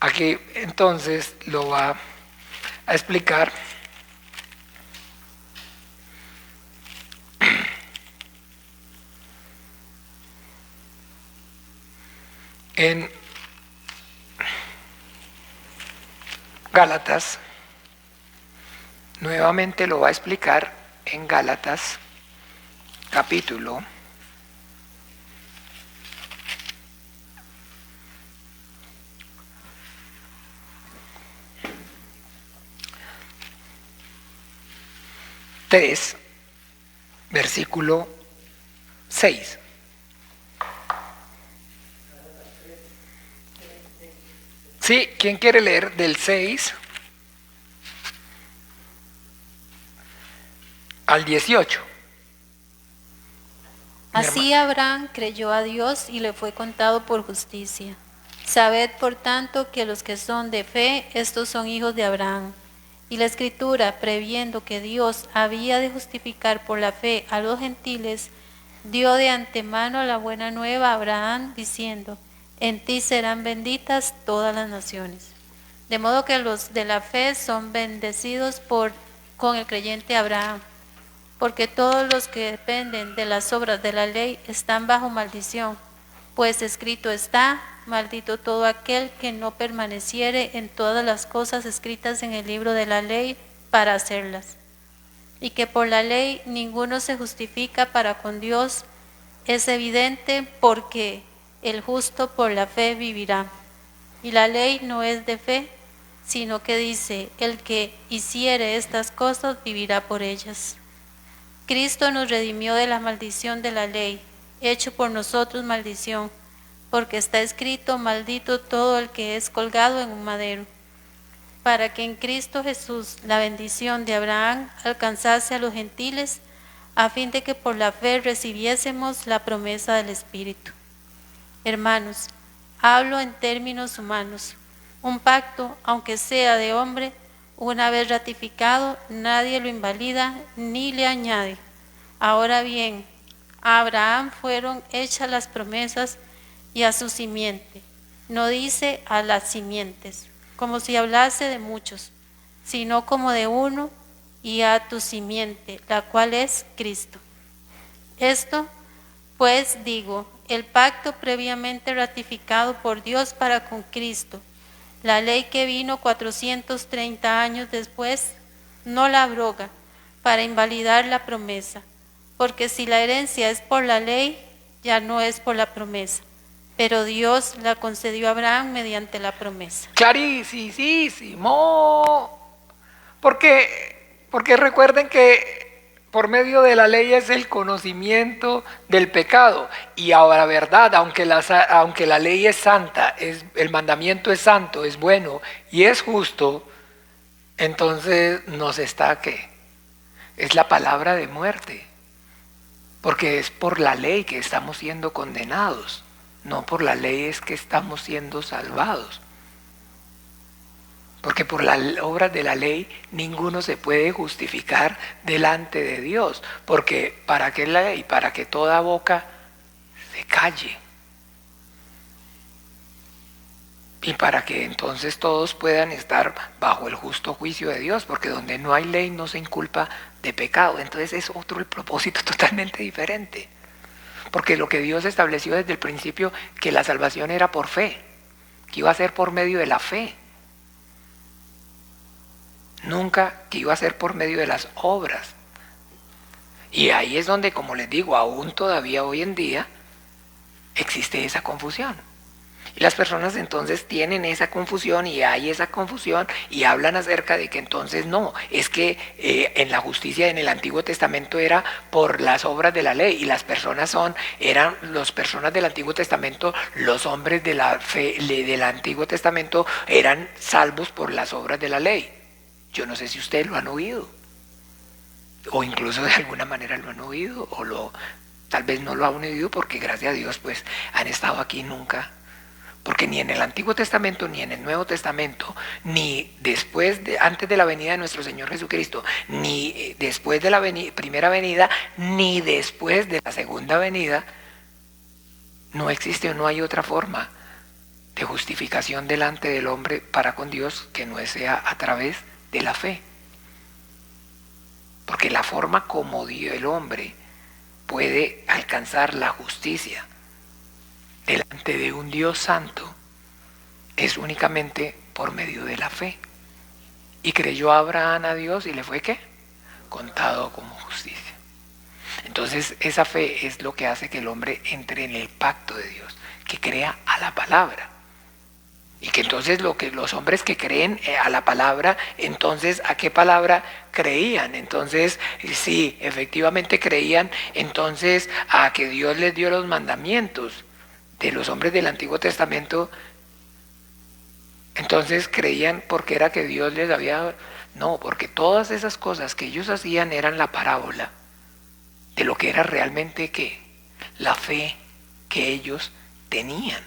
aquí entonces lo va a explicar. En Gálatas, nuevamente lo va a explicar en Gálatas, capítulo 3, versículo 6. Sí, ¿quién quiere leer del 6 al 18? Así Abraham creyó a Dios y le fue contado por justicia. Sabed, por tanto, que los que son de fe, estos son hijos de Abraham. Y la Escritura, previendo que Dios había de justificar por la fe a los gentiles, dio de antemano la buena nueva a Abraham, diciendo: en ti serán benditas todas las naciones. De modo que los de la fe son bendecidos con el creyente Abraham. Porque todos los que dependen de las obras de la ley están bajo maldición, pues escrito está: maldito todo aquel que no permaneciere en todas las cosas escritas en el libro de la ley para hacerlas. Y que por la ley ninguno se justifica para con Dios, es evidente, porque el justo por la fe vivirá. Y la ley no es de fe, sino que dice: el que hiciere estas cosas vivirá por ellas. Cristo nos redimió de la maldición de la ley, hecho por nosotros maldición, porque está escrito: maldito todo el que es colgado en un madero, para que en Cristo Jesús la bendición de Abraham alcanzase a los gentiles, a fin de que por la fe recibiésemos la promesa del Espíritu. Hermanos, hablo en términos humanos. Un pacto, aunque sea de hombre, una vez ratificado, nadie lo invalida ni le añade. Ahora bien, a Abraham fueron hechas las promesas y a su simiente. No dice a las simientes, como si hablase de muchos, sino como de uno, y a tu simiente, la cual es Cristo. Esto, pues digo, el pacto previamente ratificado por Dios para con Cristo, la ley que vino 430 años después, no la abroga para invalidar la promesa, porque si la herencia es por la ley, ya no es por la promesa, pero Dios la concedió a Abraham mediante la promesa. Clarísimo. Porque recuerden que por medio de la ley es el conocimiento del pecado. Y ahora, verdad, aunque la ley es santa, el mandamiento es santo, es bueno y es justo, entonces nos está, ¿qué? Es la palabra de muerte. Porque es por la ley que estamos siendo condenados, no por la ley es que estamos siendo salvados. Porque por las obras de la ley ninguno se puede justificar delante de Dios. Porque ¿para qué la ley? Para que toda boca se calle. Y para que entonces todos puedan estar bajo el justo juicio de Dios. Porque donde no hay ley no se inculpa de pecado. Entonces es otro el propósito totalmente diferente. Porque lo que Dios estableció desde el principio, que la salvación era por fe. Que iba a ser por medio de la fe. Nunca que iba a ser por medio de las obras. Y ahí es donde, como les digo, aún todavía hoy en día existe esa confusión. Y las personas entonces tienen esa confusión y hay esa confusión y hablan acerca de que entonces no, es que en la justicia en el Antiguo Testamento era por las obras de la ley y las personas eran las personas del Antiguo Testamento, los hombres de la fe del Antiguo Testamento eran salvos por las obras de la ley. Yo no sé si ustedes lo han oído, o incluso de alguna manera lo han oído, tal vez no lo han oído porque gracias a Dios pues han estado aquí nunca. Porque ni en el Antiguo Testamento, ni en el Nuevo Testamento, ni antes de la venida de nuestro Señor Jesucristo, ni después de la primera venida, ni después de la segunda venida, no existe o no hay otra forma de justificación delante del hombre para con Dios que no sea a través de la fe. Porque la forma como el hombre puede alcanzar la justicia delante de un Dios santo es únicamente por medio de la fe. Y creyó Abraham a Dios y le fue ¿qué? Contado como justicia. Entonces esa fe es lo que hace que el hombre entre en el pacto de Dios, que crea a la palabra. Y que entonces los hombres que creen a la palabra, entonces ¿a qué palabra creían? Entonces, sí, efectivamente creían entonces a que Dios les dio los mandamientos. De los hombres del Antiguo Testamento, entonces creían porque era que Dios les había... No, porque todas esas cosas que ellos hacían eran la parábola de lo que era realmente ¿qué? La fe que ellos tenían.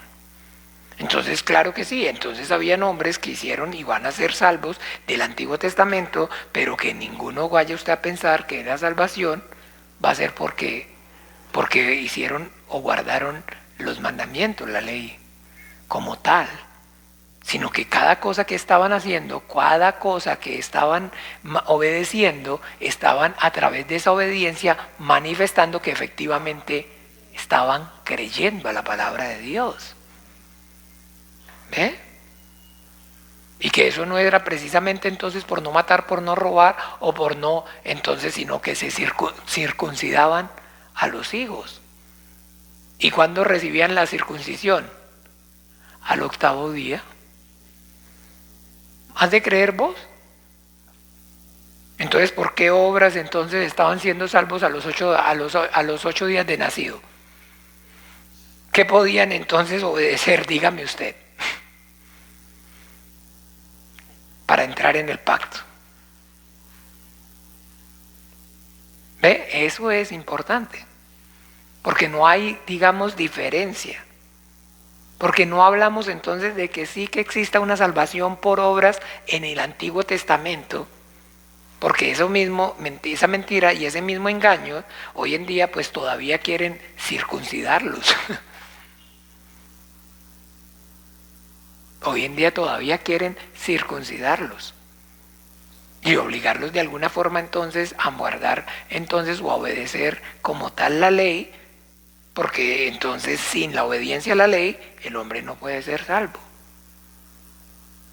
Entonces, claro que sí, entonces habían hombres que hicieron y van a ser salvos del Antiguo Testamento, pero que ninguno vaya usted a pensar que la salvación va a ser porque hicieron o guardaron los mandamientos, la ley como tal, sino que cada cosa que estaban haciendo, cada cosa que estaban obedeciendo, estaban a través de esa obediencia manifestando que efectivamente estaban creyendo a la palabra de Dios. ¿Ve? Y que eso no era precisamente entonces por no matar, por no robar o por no, entonces, sino que se circuncidaban a los hijos. ¿Y cuándo recibían la circuncisión? Al 8º día. ¿Has de creer vos? Entonces, ¿por qué obras entonces estaban siendo salvos a los 8 días de nacido? ¿Qué podían entonces obedecer? Dígame usted. Para entrar en el pacto. ¿Ve? Eso es importante. Porque no hay, digamos, diferencia. Porque no hablamos entonces de que sí que exista una salvación por obras en el Antiguo Testamento. Porque eso mismo, esa mentira y ese mismo engaño, hoy en día pues todavía quieren circuncidarlos. Hoy en día todavía quieren circuncidarlos. Y obligarlos de alguna forma entonces a guardar entonces o a obedecer como tal la ley. Porque entonces sin la obediencia a la ley, el hombre no puede ser salvo.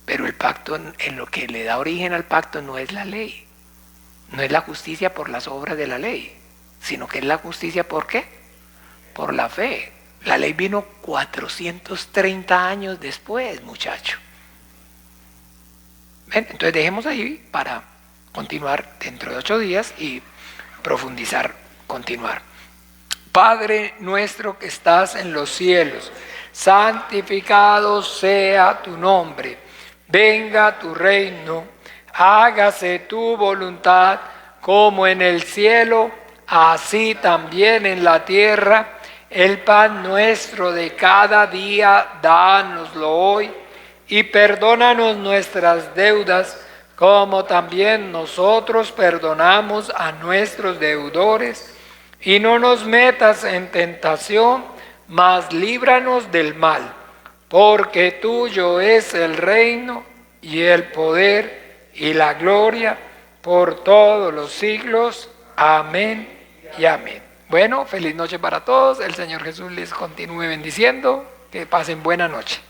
Pero el pacto, en lo que le da origen al pacto no es la ley. No es la justicia por las obras de la ley, sino que es la justicia ¿por qué? Por la fe. La ley vino 430 años después, muchacho. ¿Ven? Entonces dejemos ahí para continuar dentro de 8 días y profundizar, continuar. Padre nuestro que estás en los cielos, santificado sea tu nombre. Venga tu reino, hágase tu voluntad como en el cielo, así también en la tierra. El pan nuestro de cada día, dánoslo hoy, y perdónanos nuestras deudas, como también nosotros perdonamos a nuestros deudores. Y no nos metas en tentación, mas líbranos del mal, porque tuyo es el reino y el poder y la gloria por todos los siglos. Amén y amén. Bueno, feliz noche para todos. El Señor Jesús les continúe bendiciendo. Que pasen buena noche.